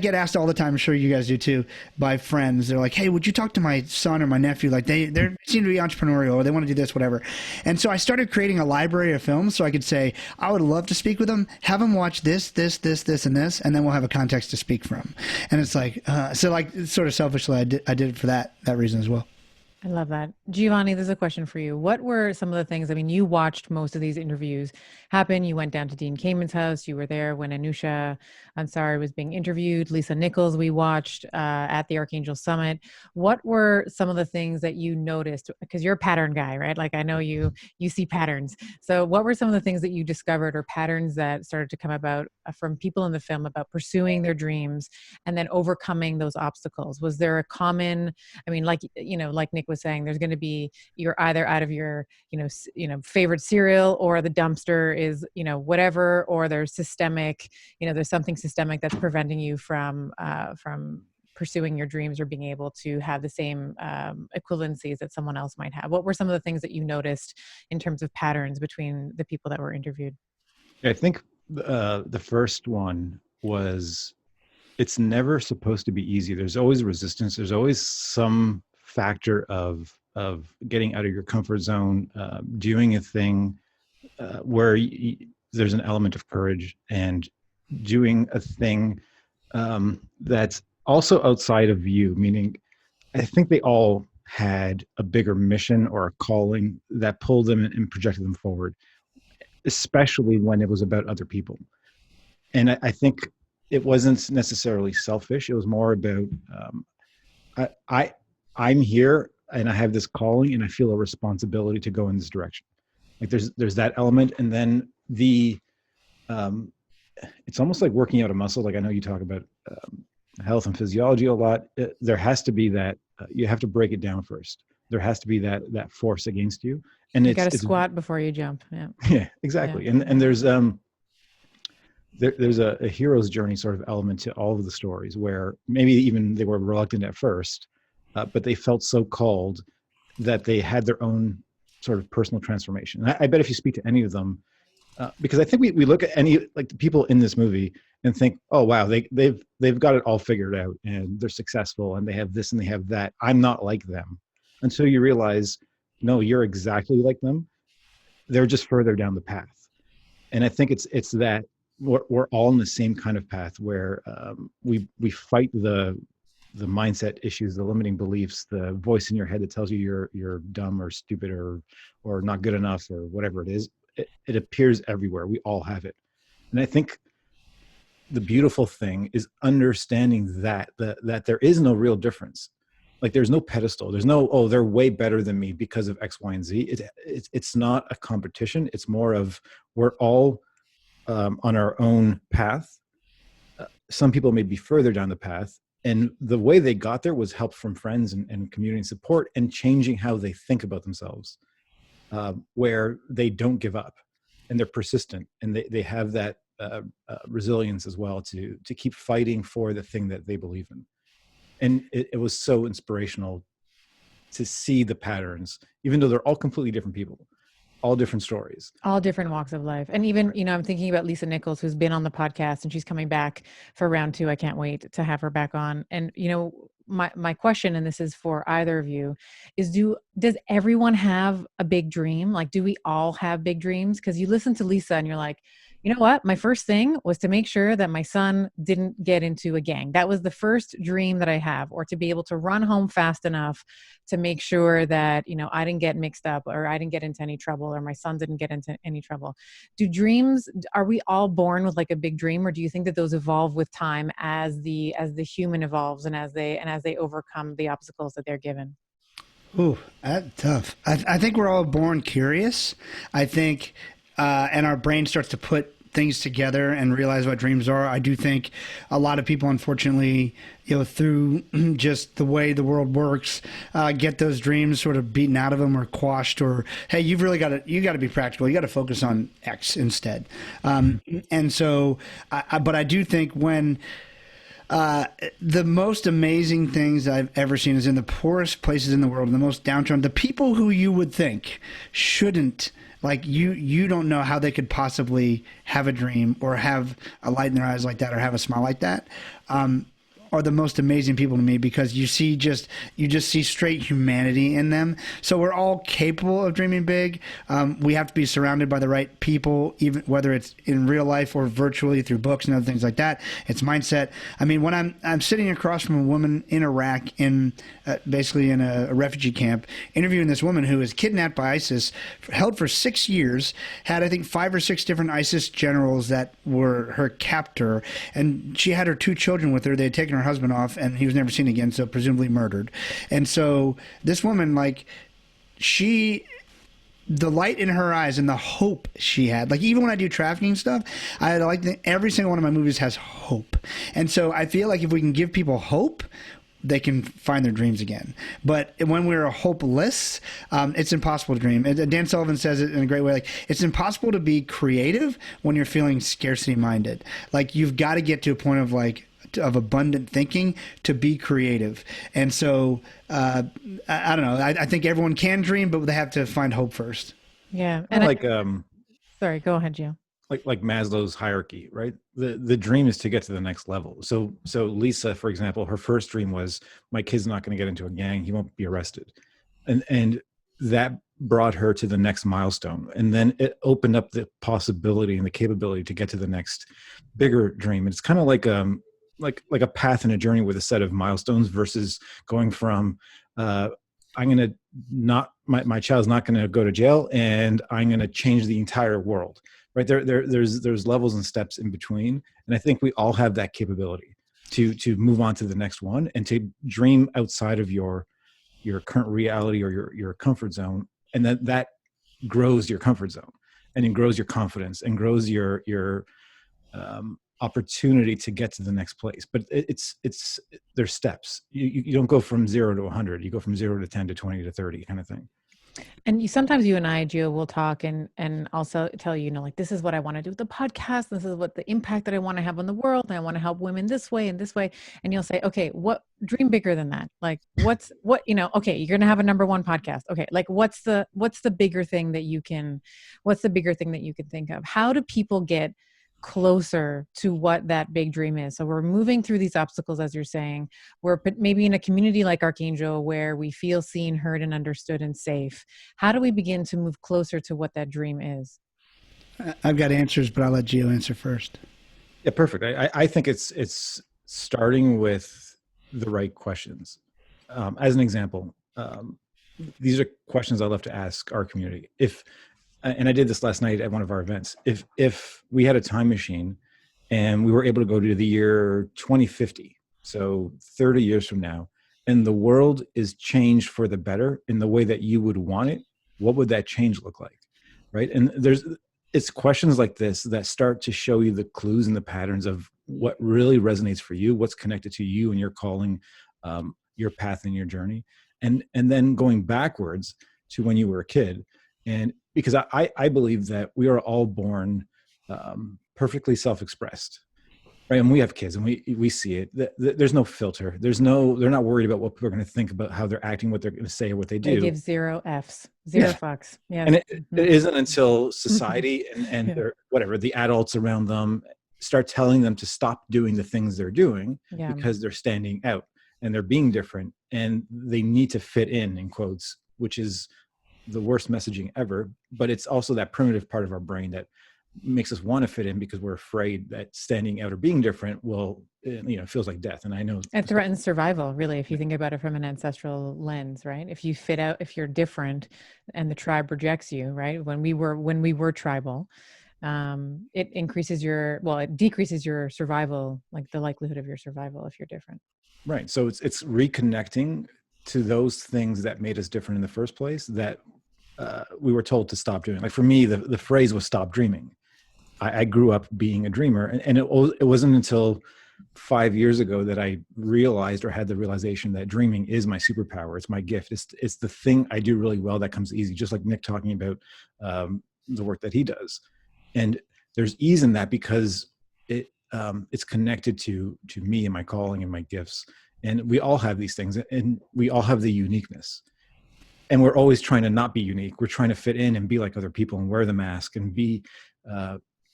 get asked all the time, I'm sure you guys do too, by friends. They're like, hey, would you talk to my son or my nephew? Like they seem to be entrepreneurial, or they want to do this, whatever. And so I started creating a library of films so I could say, I would love to speak with them, have them watch this, and this, and then we'll have a context to speak from. And it's like, sort of selfishly, I did it for that reason as well. I love that. Giovanni, there's a question for you. What were some of the things, you watched most of these interviews happen. You went down to Dean Kamen's house. You were there when Anousheh Ansari was being interviewed. Lisa Nichols, we watched at the Archangel Summit. What were some of the things that you noticed? Because you're a pattern guy, right? Like, I know you see patterns. So what were some of the things that you discovered, or patterns that started to come about from people in the film about pursuing their dreams and then overcoming those obstacles? Was there a common, like Nick was saying there's going to be, you're either out of your, favorite cereal, or the dumpster is, whatever, or there's systemic, there's something systemic that's preventing you from pursuing your dreams or being able to have the same equivalencies that someone else might have. What were some of the things that you noticed in terms of patterns between the people that were interviewed? I think the first one was, it's never supposed to be easy. There's always resistance. There's always some factor of getting out of your comfort zone, doing a thing where there's an element of courage, and doing a thing that's also outside of you. Meaning, I think they all had a bigger mission or a calling that pulled them and projected them forward, especially when it was about other people. And I think it wasn't necessarily selfish. It was more about, I'm here and I have this calling and I feel a responsibility to go in this direction. Like there's that element. And then it's almost like working out a muscle. Like I know you talk about health and physiology a lot. There has to be that, you have to break it down first. There has to be that force against you. And you got to squat before you jump. Yeah. Yeah, exactly. Yeah. And there's a hero's journey sort of element to all of the stories, where maybe even they were reluctant at first, but they felt so called that they had their own sort of personal transformation. And I bet if you speak to any of them, because I think we look at any, like the people in this movie and think, oh wow, they've got it all figured out and they're successful and they have this and they have that. I'm not like them. Until you realize, no, you're exactly like them. They're just further down the path. And I think it's that we're all in the same kind of path where we fight the mindset issues, the limiting beliefs, the voice in your head that tells you you're dumb or stupid or not good enough or whatever it is. It appears everywhere. We all have it. And I think the beautiful thing is understanding that there is no real difference. Like there's no pedestal. There's no, oh, they're way better than me because of X, Y, and Z. It's not a competition. It's more of, we're all on our own path. Some people may be further down the path. And the way they got there was help from friends and community support and changing how they think about themselves, where they don't give up and they're persistent and they have that resilience as well to keep fighting for the thing that they believe in. And it was so inspirational to see the patterns, even though they're all completely different people, all different stories, all different walks of life. And even, I'm thinking about Lisa Nichols, who's been on the podcast and she's coming back for round 2. I can't wait to have her back on. And, my question, and this is for either of you, is does everyone have a big dream? Like, do we all have big dreams? Because you listen to Lisa and you're like, you know what? My first thing was to make sure that my son didn't get into a gang. That was the first dream that I have, or to be able to run home fast enough to make sure that, I didn't get mixed up or I didn't get into any trouble or my son didn't get into any trouble. Are we all born with like a big dream, or do you think that those evolve with time as the human evolves and as they overcome the obstacles that they're given? Ooh, that's tough. I think we're all born curious. I think, and our brain starts to put things together and realize what dreams are. I do think a lot of people, unfortunately, through just the way the world works, get those dreams sort of beaten out of them or quashed, or, hey, you got to be practical. You got to focus on X instead. And so, but I do think when, the most amazing things I've ever seen is in the poorest places in the world, and the most downtrodden, the people who you would think shouldn't, like you don't know how they could possibly have a dream or have a light in their eyes like that or have a smile like that, are the most amazing people to me, because you just see straight humanity in them. So we're all capable of dreaming big. We have to be surrounded by the right people, even whether it's in real life or virtually through books and other things like that. It's mindset. I mean, when I'm sitting across from a woman in Iraq, basically in a refugee camp, interviewing this woman who was kidnapped by ISIS, held for 6 years, had I think 5 or 6 different ISIS generals that were her captor, and she had her 2 children with her. They had taken her husband off and he was never seen again, so presumably murdered. And so this woman, like, the light in her eyes and the hope she had, like, even when I do trafficking stuff, every single one of my movies has hope. And so I feel like if we can give people hope, they can find their dreams again. But when we're hopeless, it's impossible to dream. Dan Sullivan says it in a great way. Like, it's impossible to be creative when you're feeling scarcity minded. Like, you've got to get to a point of abundant thinking to be creative. And so I don't know. I think everyone can dream, but they have to find hope first. Yeah. And sorry, go ahead, Gio. Like Maslow's hierarchy, right? The dream is to get to the next level. So Lisa, for example, her first dream was, my kid's not going to get into a gang, he won't be arrested, and that brought her to the next milestone. And then it opened up the possibility and the capability to get to the next bigger dream. It's kind of like a path and a journey with a set of milestones versus going from I'm going to not, my child's not going to go to jail and I'm going to change the entire world. Right. There's levels and steps in between. And I think we all have that capability to move on to the next one and to dream outside of your current reality or your comfort zone. And that grows your comfort zone, and it grows your confidence and grows your opportunity to get to the next place. But there's steps. You don't go from 0 to 100. You go from 0 to 10 to 20 to 30 kind of thing. And sometimes you and I, Gio, will talk and also tell you, like, this is what I want to do with the podcast. This is what the impact that I want to have on the world. And I want to help women this way and this way. And you'll say, okay, what, dream bigger than that? Like, okay, you're going to have a number one podcast. Okay. Like, what's the bigger thing that you can think of? How do people get closer to what that big dream is? So we're moving through these obstacles, as you're saying. We're maybe in a community like Archangel where we feel seen, heard, and understood and safe. How do we begin to move closer to what that dream is? I've got answers, but I'll let Gio answer first. Yeah, perfect. I think it's starting with the right questions. As an example, these are questions I love to ask our community. And I did this last night at one of our events. If we had a time machine and we were able to go to the year 2050, so 30 years from now, and the world is changed for the better in the way that you would want it, what would that change look like? Right? And it's questions like this that start to show you the clues and the patterns of what really resonates for you, what's connected to you and your calling, your path and your journey. And then going backwards to when you were a kid. And because I believe that we are all born perfectly self-expressed, right? And we have kids and we see it. There's no filter. They're not worried about what people are going to think about how they're acting, what they're going to say, or what they do. They give 0 Fs, 0 fucks. Yeah. And it isn't until society and they're, whatever, the adults around them start telling them to stop doing the things they're doing because they're standing out and they're being different and they need to fit in quotes, which is the worst messaging ever. But it's also that primitive part of our brain that makes us want to fit in because we're afraid that standing out or being different will, feels like death. And I know it threatens survival, really, if you think about it from an ancestral lens, right? If you fit out, if you're different and the tribe rejects you, right? When we were tribal, it decreases your survival, like the likelihood of your survival if you're different. Right. So it's reconnecting to those things that made us different in the first place that we were told to stop doing. Like for me, the phrase was stop dreaming. I grew up being a dreamer, and it wasn't until 5 years ago that I realized or had the realization that dreaming is my superpower. It's my gift. It's the thing I do really well that comes easy, just like Nick talking about the work that he does. And there's ease in that because it's connected to me and my calling and my gifts. And we all have these things and we all have the uniqueness. And we're always trying to not be unique. We're trying to fit in and be like other people and wear the mask and be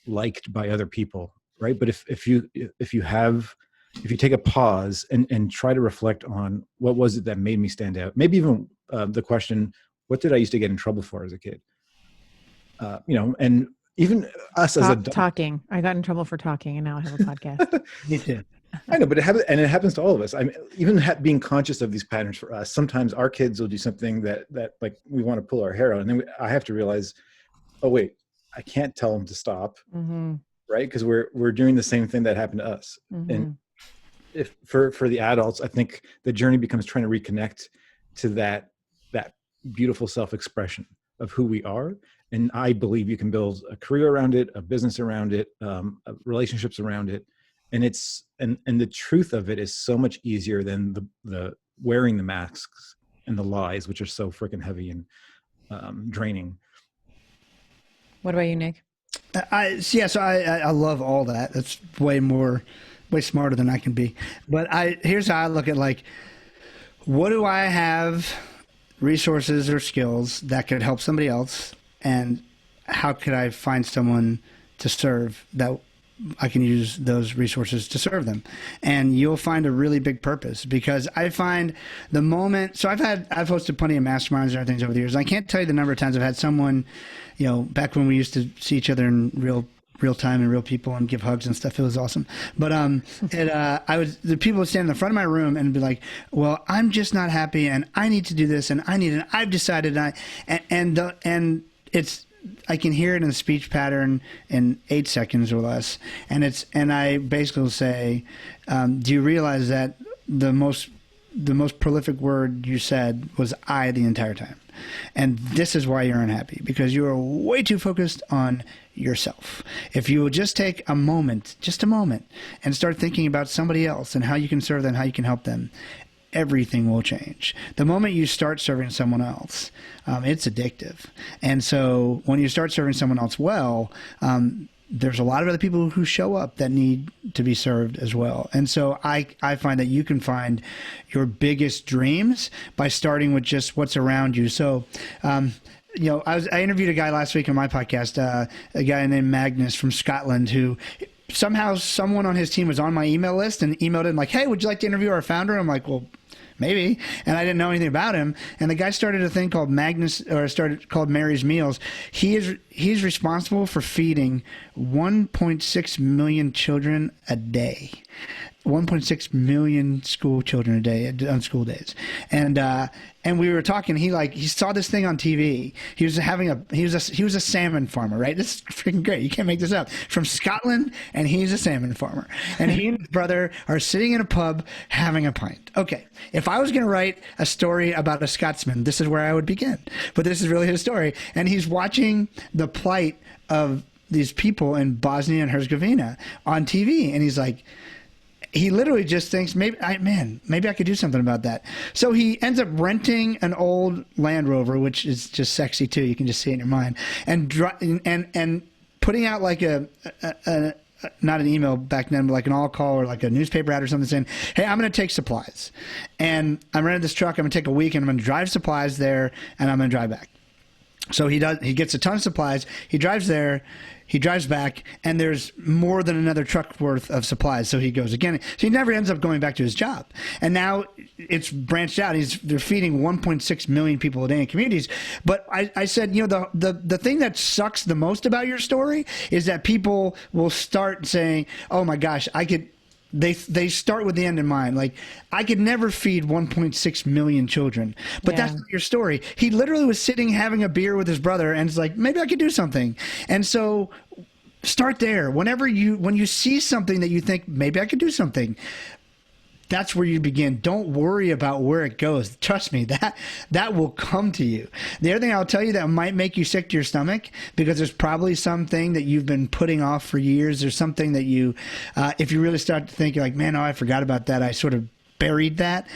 liked by other people, right? But if you take a pause and try to reflect on what was it that made me stand out, maybe even the question, what did I used to get in trouble for as a kid? And even us as adults. Talking. I got in trouble for talking and now I have a podcast. Me too. I know, but it happens to all of us. I mean, even being conscious of these patterns for us, sometimes our kids will do something that like we want to pull our hair out. And then I have to realize, oh, wait, I can't tell them to stop. Mm-hmm. Right. Because we're doing the same thing that happened to us. Mm-hmm. And if for the adults, I think the journey becomes trying to reconnect to that beautiful self-expression of who we are. And I believe you can build a career around it, a business around it, relationships around it. and the truth of it is so much easier than the wearing the masks and the lies, which are so freaking heavy and draining. What about you, Nick? I love all that. That's way smarter than I can be. But here's how I look at, like, what do I have, resources or skills that could help somebody else, and how could I find someone to serve that I can use those resources to serve them? And you'll find a really big purpose, because I find the moment, so I've hosted plenty of masterminds and other things over the years. I can't tell you the number of times I've had someone, back when we used to see each other in real time and real people and give hugs and stuff. It was awesome. But the people would stand in the front of my room and be like, well, I'm just not happy, and I need to do this, and I've decided, and it's, I can hear it in the speech pattern in 8 seconds or less. And I basically will say, do you realize that the most prolific word you said was "I" the entire time? And this is why you're unhappy, because you are way too focused on yourself. If you will just take a moment, and start thinking about somebody else and how you can serve them, how you can help them, everything will change. The moment you start serving someone else, it's addictive. And so when you start serving someone else well, there's a lot of other people who show up that need to be served as well. And so I find that you can find your biggest dreams by starting with just what's around you. So, I interviewed a guy last week on my podcast, a guy named Magnus from Scotland, who somehow someone on his team was on my email list and emailed him like, hey, would you like to interview our founder? I'm like, well, maybe. And I didn't know anything about him. And the guy started a thing called called Mary's Meals. He's responsible for feeding 1.6 million children a day. 1.6 million school children a day on school days. And we were talking, he saw this thing on TV. He was a salmon farmer, right? This is freaking great. You can't make this up. From Scotland, and he's a salmon farmer. And he and his brother are sitting in a pub having a pint. Okay, if I was going to write a story about a Scotsman, this is where I would begin. But this is really his story. And he's watching the plight of these people in Bosnia and Herzegovina on TV. And he's like, he literally just thinks, maybe I could do something about that. So he ends up renting an old Land Rover, which is just sexy too. You can just see it in your mind, and putting out like a not an email back then, but like an all call or like a newspaper ad or something saying, hey, I'm going to take supplies, and I'm renting this truck. I'm going to take a week, and I'm going to drive supplies there, and I'm going to drive back. So he gets a ton of supplies. He drives there. He drives back, and there's more than another truck worth of supplies. So he goes again. So he never ends up going back to his job. And now it's branched out. They're feeding 1.6 million people a day in communities. But I said, the thing that sucks the most about your story is that people will start saying, oh my gosh, they start with the end in mind. Like, I could never feed 1.6 million children, but that's not your story. He literally was sitting having a beer with his brother and it's like, maybe I could do something. And so start there. When you see something that you think maybe I could do something, that's where you begin. Don't worry about where it goes. Trust me, that will come to you. The other thing I'll tell you that might make you sick to your stomach, because there's probably something that you've been putting off for years. There's something that if you really start to think, you're like, man, oh, I forgot about that. I sort of buried that.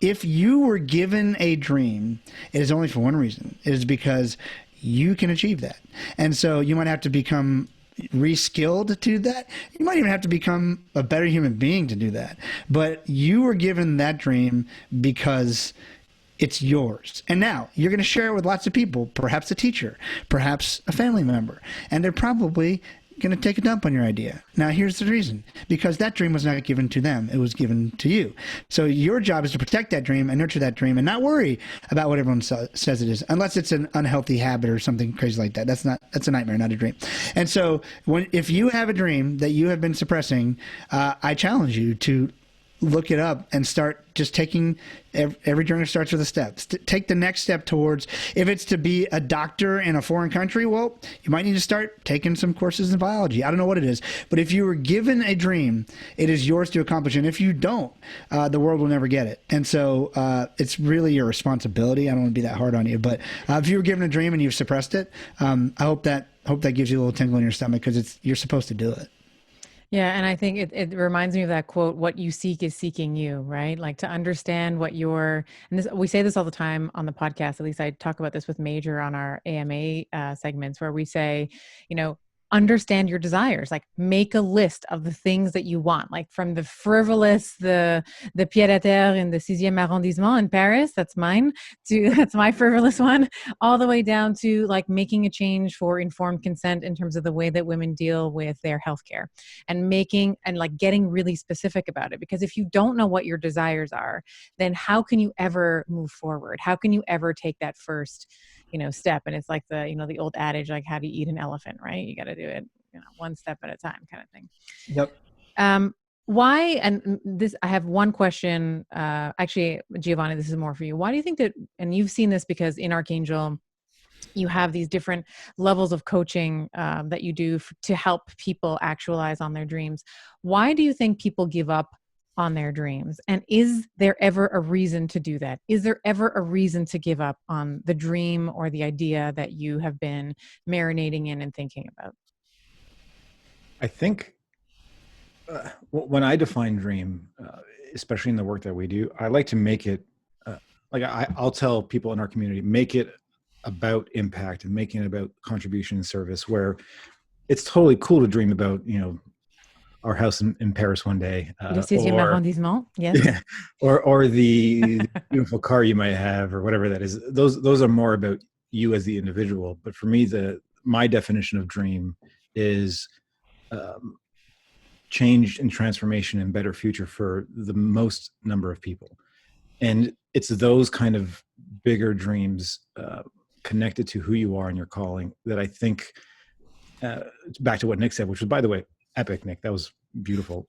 If you were given a dream, it is only for one reason. It is because you can achieve that. And so you might have to become reskilled to do that. You might even have to become a better human being to do that. But you were given that dream because it's yours. And now you're going to share it with lots of people, perhaps a teacher, perhaps a family member, and they're probably going to take a dump on your idea. Now, here's the reason. Because that dream was not given to them. It was given to you. So your job is to protect that dream and nurture that dream and not worry about what everyone says it is, unless it's an unhealthy habit or something crazy like that. That's a nightmare, not a dream. And so if you have a dream that you have been suppressing, I challenge you to look it up and start just taking every journey starts with a step. Take the next step towards, if it's to be a doctor in a foreign country, well, you might need to start taking some courses in biology. I don't know what it is, but if you were given a dream, it is yours to accomplish. And if you don't, the world will never get it. And so it's really your responsibility. I don't want to be that hard on you, but if you were given a dream and you've suppressed it, I hope that gives you a little tingle in your stomach, because you're supposed to do it. Yeah, and I think it reminds me of that quote, what you seek is seeking you, right? Like to understand what your, and this, we say this all the time on the podcast, at least I talk about this with Major on our AMA segments, where we say, you know, understand your desires, like make a list of the things that you want, like from the frivolous, the pied-à-terre in the 6e arrondissement in Paris, that's mine, to that's my frivolous one, all the way down to like making a change for informed consent in terms of the way that women deal with their healthcare, and making and like getting really specific about it. Because if you don't know what your desires are, then how can you ever move forward? How can you ever take that first, step? And it's like the old adage, like how do you eat an elephant, right? You got to do it, one step at a time kind of thing. Yep. Why, and this, I have one question, actually, Giovanni, this is more for you. Why do you think that, and you've seen this because in Archangel, you have these different levels of coaching that you do to help people actualize on their dreams. Why do you think people give up on their dreams? And is there ever a reason to do that? Is there ever a reason to give up on the dream or the idea that you have been marinating in and thinking about? I think when I define dream, especially in the work that we do, I like to make it I'll tell people in our community, make it about impact and making it about contribution and service, where it's totally cool to dream about, our house in Paris one day, Le 6e arrondissement, yes. Yeah, or the beautiful car you might have, or whatever that is. Those are more about you as the individual. But for me, my definition of dream is change and transformation and better future for the most number of people. And it's those kind of bigger dreams connected to who you are and your calling that I think, back to what Nick said, which was, by the way, epic, Nick. That was beautiful.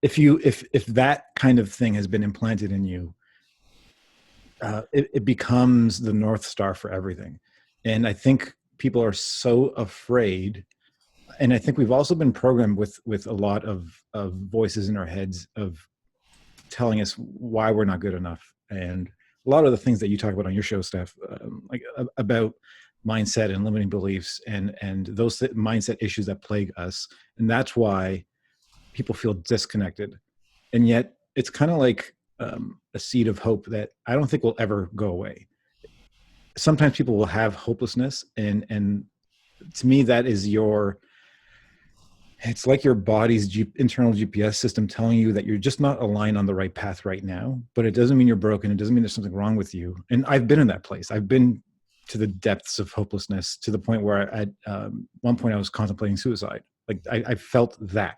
If that kind of thing has been implanted in you, it becomes the North Star for everything. And I think people are so afraid. And I think we've also been programmed with a lot of voices in our heads of telling us why we're not good enough. And a lot of the things that you talk about on your show, Steph, like about mindset and limiting beliefs and those mindset issues that plague us. And that's why people feel disconnected. And yet it's kind of like a seed of hope that I don't think will ever go away. Sometimes people will have hopelessness. And to me, that is it's like your body's internal GPS system telling you that you're just not aligned on the right path right now, but it doesn't mean you're broken. It doesn't mean there's something wrong with you. And I've been in that place. I've been to the depths of hopelessness, to the point where at one point I was contemplating suicide. Like I felt that,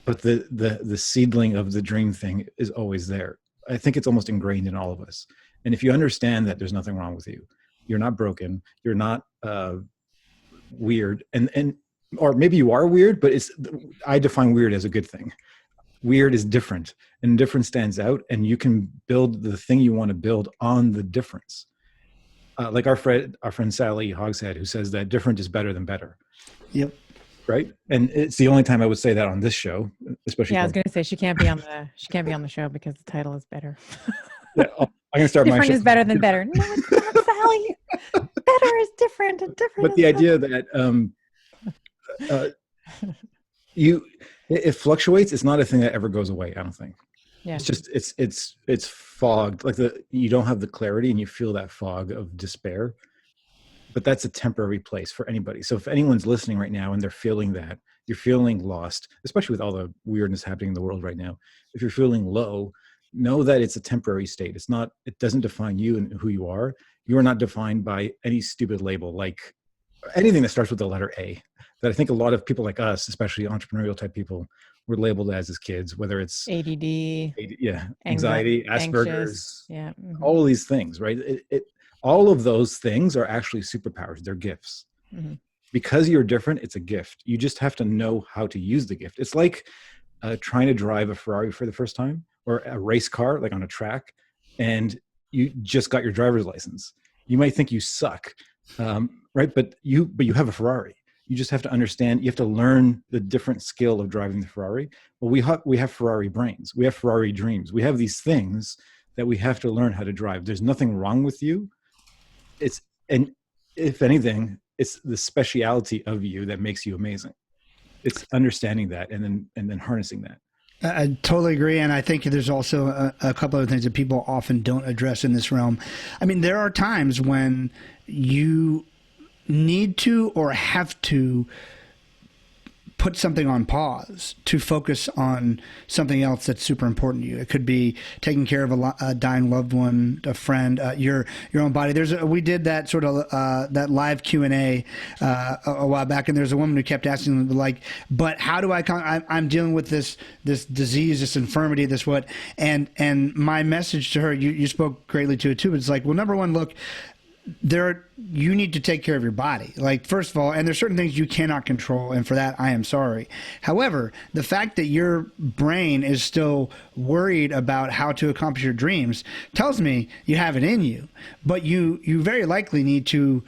but the seedling of the dream thing is always there. I think it's almost ingrained in all of us. And if you understand that there's nothing wrong with you, you're not broken, you're not weird, or maybe you are weird, but I define weird as a good thing. Weird is different, and different stands out, and you can build the thing you want to build on the difference. Like our friend Sally Hogshead, who says that different is better than better. Yep. Right. And it's the only time I would say that on this show, especially. Yeah, I was going to say she can't be on the show because the title is better. Yeah, I'm going to start my show. Different is better than better. No, it's not, Sally. Better is different. And different. But the idea that it fluctuates. It's not a thing that ever goes away. I don't think. Yeah. It's just it's fogged. Like you don't have the clarity, and you feel that fog of despair. But that's a temporary place for anybody. So if anyone's listening right now and they're feeling that, you're feeling lost, especially with all the weirdness happening in the world right now. If you're feeling low, know that it's a temporary state. It doesn't define you and who you are. You are not defined by any stupid label, like anything that starts with the letter A, that I think a lot of people like us, especially entrepreneurial type people, were labeled as kids, whether it's ADD, anxiety, Asperger's, mm-hmm. all of these things, right? All of those things are actually superpowers. They're gifts. Mm-hmm. Because you're different, it's a gift. You just have to know how to use the gift. It's like trying to drive a Ferrari for the first time, or a race car, like on a track, and you just got your driver's license. You might think you suck, right? But you have a Ferrari. You just have to understand. You have to learn the different skill of driving the Ferrari. Well, we have Ferrari brains. We have Ferrari dreams. We have these things that we have to learn how to drive. There's nothing wrong with you. And if anything, it's the speciality of you that makes you amazing. it's understanding that and then harnessing that. I totally agree. And I think there's also a couple of things that people often don't address in this realm. I mean, there are times when you need to or have to put something on pause to focus on something else that's super important to you. It could be taking care of a dying loved one, a friend, your own body. We did that sort of that live Q&A a while back, and there's a woman who kept asking, like, but how do I'm dealing with this disease, this infirmity, this what? And my message to her, you spoke greatly to it too, but it's like, well, number one, look, you need to take care of your body. Like, first of all, and there's certain things you cannot control, and for that I am sorry. However, the fact that your brain is still worried about how to accomplish your dreams tells me you have it in you, but you very likely need to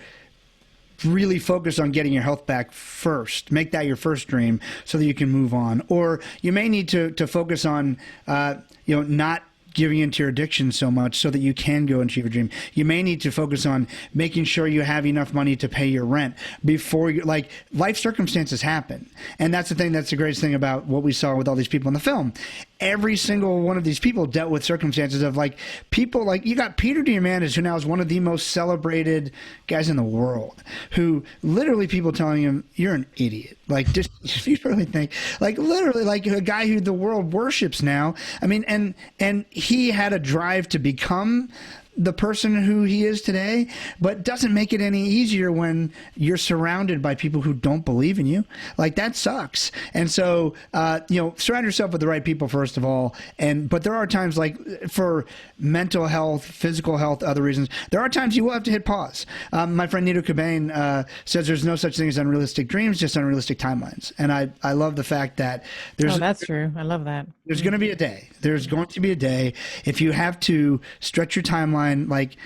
really focus on getting your health back first. Make that your first dream so that you can move on. Or you may need to focus on not giving into your addiction so much so that you can go and achieve your dream. You may need to focus on making sure you have enough money to pay your rent before you, like, life circumstances happen. And that's the thing, that's the greatest thing about what we saw with all these people in the film. Every single one of these people dealt with circumstances of, like, people, like, you got Peter Diamandis, who now is one of the most celebrated guys in the world, who literally people telling him, you're an idiot. Like, just, if you really think, like, literally, like, a guy who the world worships now. I mean, and he had a drive to become the person who he is today, but doesn't make it any easier when you're surrounded by people who don't believe in you. Like, that sucks. And so, surround yourself with the right people, first of all. But there are times, like, for mental health, physical health, other reasons, there are times you will have to hit pause. My friend Nito Cobain says there's no such thing as unrealistic dreams, just unrealistic timelines. And I love the fact that there's... Oh, that's true. I love that. There's going to be a day. There's going to be a day. If you have to stretch your timeline, like,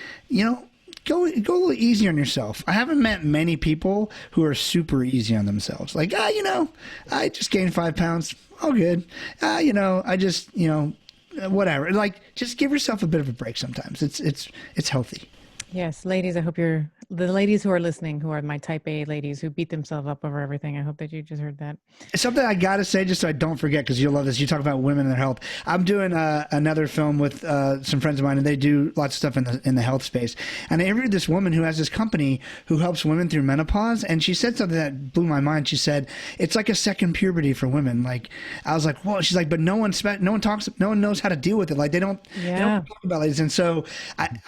go a little easy on yourself. I haven't met many people who are super easy on themselves. Like, I just gained 5 pounds. Oh, good. I just, whatever. Like, just give yourself a bit of a break sometimes. It's healthy. Yes, ladies, I hope the ladies who are listening, who are my type A ladies who beat themselves up over everything, I hope that you just heard that. Something I got to say, just so I don't forget, because you'll love this. You talk about women and their health. I'm doing another film with some friends of mine, and they do lots of stuff in the health space. And I interviewed this woman who has this company who helps women through menopause. And she said something that blew my mind. She said, it's like a second puberty for women. Like, I was like, whoa. She's like, but no one knows how to deal with it. Like, they don't talk about it. And so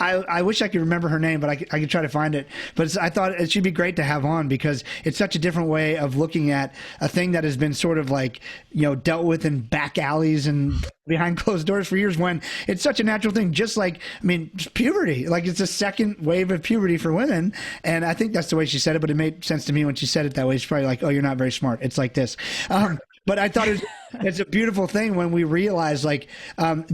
I wish I could remember her name, but I could try to find it. But I thought it should be great to have on, because it's such a different way of looking at a thing that has been sort of like, dealt with in back alleys and behind closed doors for years, when it's such a natural thing. Just like, just puberty, like, it's a second wave of puberty for women. And I think that's the way she said it, but it made sense to me when she said it that way. She's probably like, oh, you're not very smart. It's like this. But I thought it's a beautiful thing when we realize, like,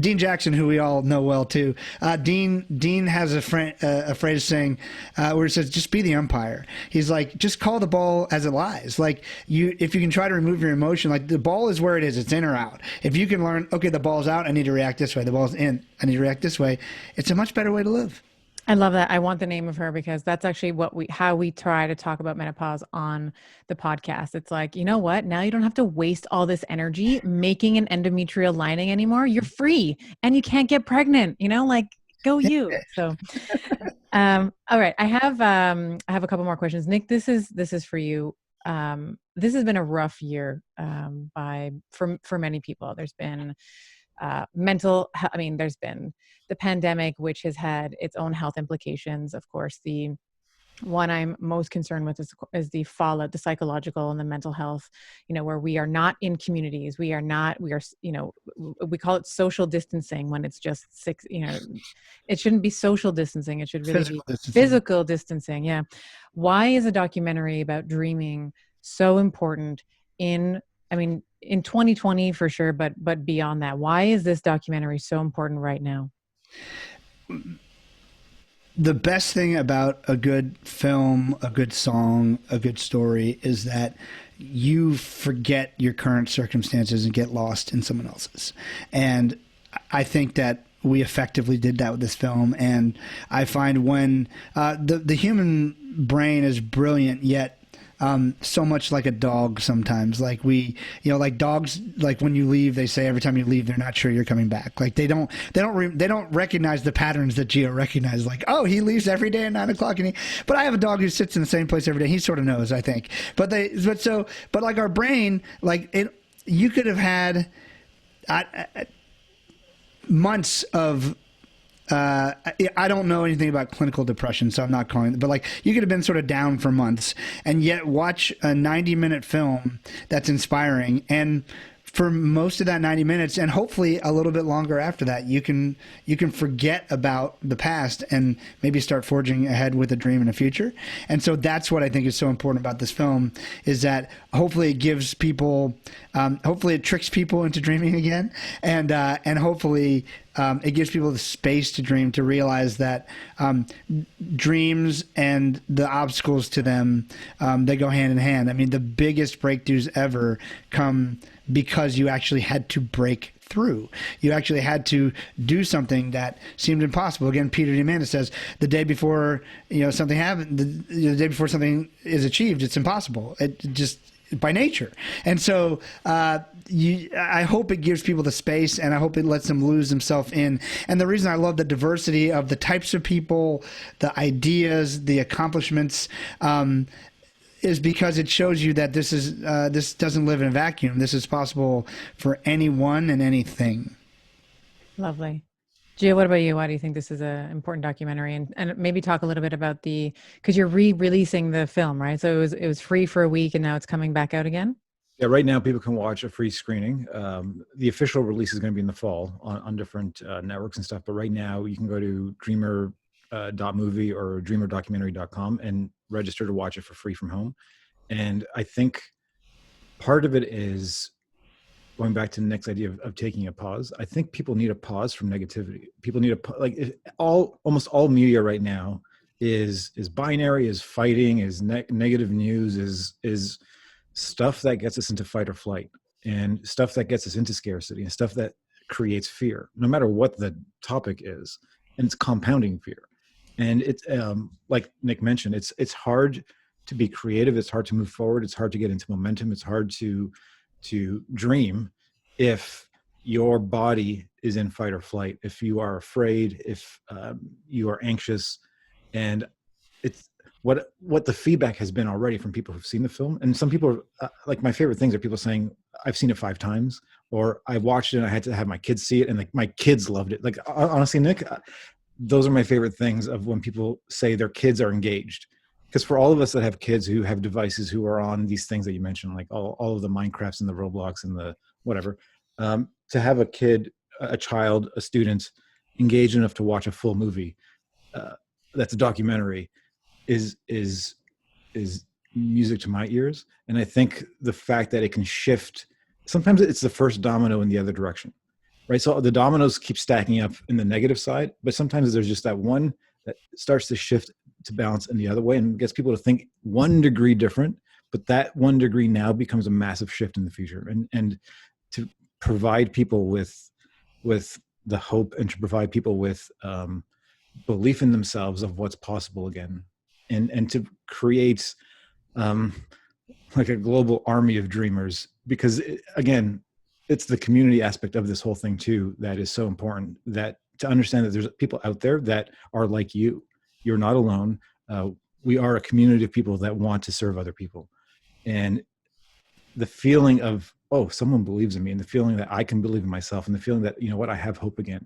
Dean Jackson, who we all know well too. Dean has a phrase saying where he says, "Just be the umpire." He's like, just call the ball as it lies. Like, if you can try to remove your emotion, like, the ball is where it is. It's in or out. If you can learn, okay, the ball's out, I need to react this way. The ball's in, I need to react this way. It's a much better way to live. I love that. I want the name of her, because that's actually how we try to talk about menopause on the podcast. It's like, you know what? Now you don't have to waste all this energy making an endometrial lining anymore. You're free and you can't get pregnant, like, go you. So, all right. I have a couple more questions. Nick, this is for you. This has been a rough year for many people. There's been there's been the pandemic, which has had its own health implications. Of course, the one I'm most concerned with is the fallout, the psychological and the mental health, where we are not in communities. We are, we call it social distancing when it's just it shouldn't be social distancing. It should really be physical distancing. Yeah. Why is a documentary about dreaming so important in 2020 for sure, but beyond that? Why is this documentary so important right now? The best thing about a good film, a good song, a good story is that you forget your current circumstances and get lost in someone else's. And I think that we effectively did that with this film. And I find when the human brain is brilliant, yet so much like a dog sometimes. Like like dogs, like when you leave, they say every time you leave, they're not sure you're coming back. Like they don't recognize the patterns that Gio recognized. Like, oh, he leaves every day at 9 o'clock, but I have a dog who sits in the same place every day. He sort of knows, I think. But like our brain, you could have had months of I don't know anything about clinical depression, so I'm not calling it, but like you could have been sort of down for months and yet watch a 90-minute film that's inspiring, and for most of that 90 minutes and hopefully a little bit longer after that, you can forget about the past and maybe start forging ahead with a dream in the future. And so that's what I think is so important about this film, is that hopefully it gives people, hopefully it tricks people into dreaming again, and hopefully it gives people the space to dream, to realize that dreams and the obstacles to them, they go hand in hand. I mean, the biggest breakthroughs ever come because you actually had to break through. You actually had to do something that seemed impossible. Again, Peter Diamandis says the day before something happened, the day before something is achieved, it's impossible. It just by nature. And so I hope it gives people the space, and I hope it lets them lose themselves in. And the reason I love the diversity of the types of people, the ideas, the accomplishments, is because it shows you that this doesn't live in a vacuum. This is possible for anyone and anything. Lovely. Gia, what about you? Why do you think this is an important documentary? And maybe talk a little bit about because you're re-releasing the film, right? So it was free for a week and now it's coming back out again? Yeah, right now people can watch a free screening. The official release is going to be in the fall on different networks and stuff. But right now you can go to dreamer.movie or dreamerdocumentary.com and register to watch it for free from home. And I think part of it is going back to Nick's idea of taking a pause. I think people need a pause from negativity. People need almost all media right now is binary, is fighting, is negative news, is stuff that gets us into fight or flight, and stuff that gets us into scarcity, and stuff that creates fear, no matter what the topic is. And it's compounding fear. And it's like Nick mentioned, it's hard to be creative. It's hard to move forward. It's hard to get into momentum. It's hard to dream if your body is in fight or flight, if you are afraid, if you are anxious. And it's what the feedback has been already from people who've seen the film. And some people like, my favorite things are people saying, I've seen it 5 times, or I watched it and I had to have my kids see it, and like my kids loved it. Like, honestly, Nick, those are my favorite things of when people say their kids are engaged. Because for all of us that have kids who have devices, who are on these things that you mentioned, like all of the Minecrafts and the Roblox and the whatever, to have a kid, a child, a student engaged enough to watch a full movie that's a documentary is music to my ears. And I think the fact that it can shift, sometimes it's the first domino in the other direction. Right. So the dominoes keep stacking up in the negative side, but sometimes there's just that one that starts to shift to balance in the other way and gets people to think 1 degree different, but that 1 degree now becomes a massive shift in the future. And to provide people with the hope, and to provide people with belief in themselves of what's possible again, and to create like a global army of dreamers, because again, it's the community aspect of this whole thing too that is so important, that to understand that there's people out there that are like you. You're not alone. We are a community of people that want to serve other people. And the feeling of, oh, someone believes in me, and the feeling that I can believe in myself, and the feeling that, I have hope again,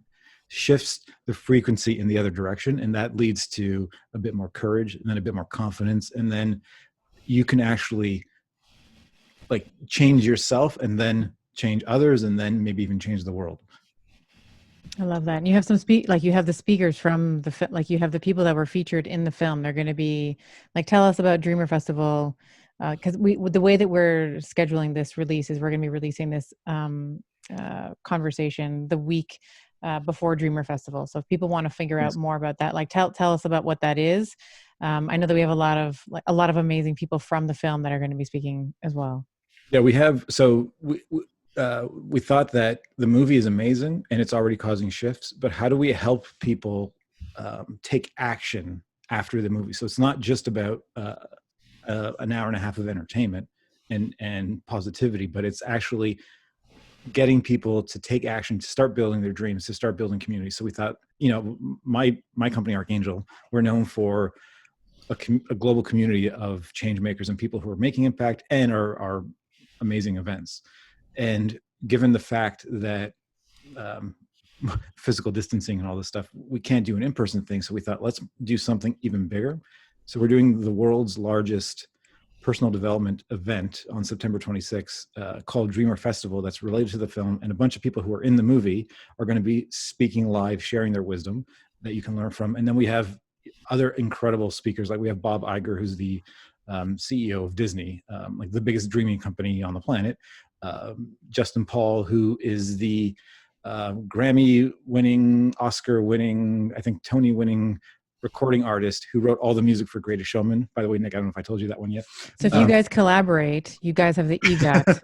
shifts the frequency in the other direction. And that leads to a bit more courage, and then a bit more confidence. And then you can actually like change yourself, and then change others, and then maybe even change the world. I love that. And you have some you have the speakers from like you have the people that were featured in the film. They're going to be like, tell us about Dreamer Festival. Because the way that we're scheduling this release is we're going to be releasing this conversation the week before Dreamer Festival. So if people want to figure out more about that, like tell us about what that is. I know that we have a lot of amazing people from the film that are going to be speaking as well. Yeah, we have. So we thought that the movie is amazing and it's already causing shifts, but how do we help people take action after the movie? So it's not just about an hour and a half of entertainment and positivity, but it's actually getting people to take action, to start building their dreams, to start building community. So we thought, my company, Archangel, we're known for a global community of change makers and people who are making impact and are amazing events. And given the fact that physical distancing and all this stuff, we can't do an in-person thing. So we thought, let's do something even bigger. So we're doing the world's largest personal development event on September 26th called Dreamer Festival, that's related to the film. And a bunch of people who are in the movie are going to be speaking live, sharing their wisdom that you can learn from. And then we have other incredible speakers. Like we have Bob Iger, who's the CEO of Disney, like the biggest dreaming company on the planet. Justin Paul, who is the Grammy-winning, Oscar-winning, I think Tony-winning recording artist who wrote all the music for Greatest Showman. By the way, Nick, I don't know if I told you that one yet. So if you guys collaborate, you guys have the EGOT.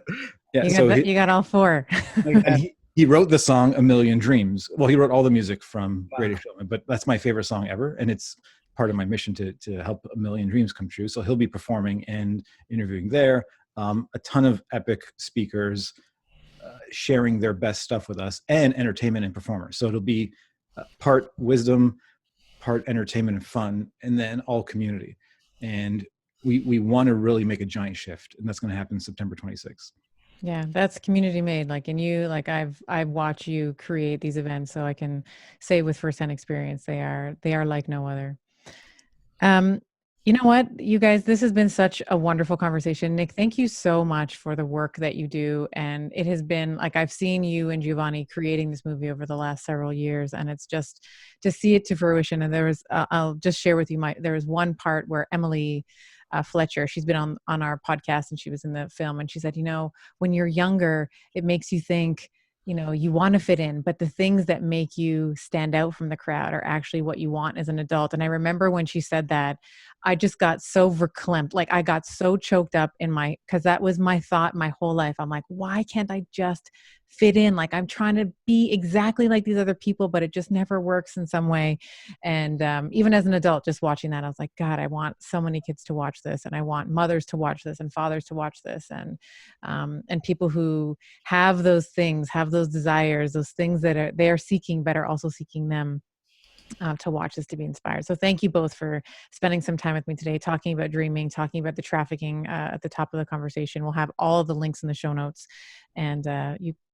Yeah, you got all four. And he wrote the song A Million Dreams. Well, he wrote all the music from Greatest Showman, but that's my favorite song ever. And it's part of my mission to help a million dreams come true. So he'll be performing and interviewing there. A ton of epic speakers sharing their best stuff with us, and entertainment and performers. So it'll be part wisdom, part entertainment and fun, and then all community. And we want to really make a giant shift, and that's going to happen September 26th. Yeah, that's community made. I've watched you create these events, so I can say with firsthand experience, they are like no other. You know what, you guys, this has been such a wonderful conversation. Nick, thank you so much for the work that you do. And it has been like, I've seen you and Giovanni creating this movie over the last several years, and it's just to see it to fruition. And there was, I'll just share with you, there was one part where Emily Fletcher, she's been on our podcast and she was in the film, and she said, when you're younger, it makes you think, you want to fit in, but the things that make you stand out from the crowd are actually what you want as an adult. And I remember when she said that, I just got so verklempt. Like I got so choked up because that was my thought my whole life. I'm like, why can't I just fit in? Like I'm trying to be exactly like these other people, but it just never works in some way. And even as an adult, just watching that, I was like, God, I want so many kids to watch this, and I want mothers to watch this and fathers to watch this, and people who have those things, have those desires, those things that they are seeking, but are also seeking them. To watch this, to be inspired. So thank you both for spending some time with me today, talking about dreaming, talking about the trafficking at the top of the conversation. We'll have all of the links in the show notes, and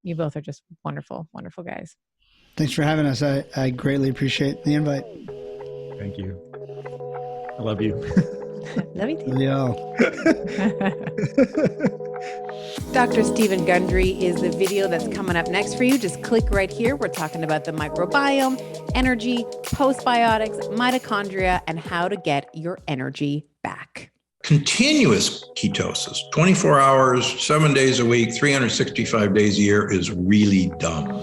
you both are just wonderful, wonderful guys. Thanks for having us. I greatly appreciate the invite. Thank you. I love you. Love you too. Love you all. Dr. Stephen Gundry is the video that's coming up next for you. Just click right here. We're talking about the microbiome, energy, postbiotics, mitochondria, and how to get your energy back. Continuous ketosis, 24 hours, 7 days a week, 365 days a year, is really dumb.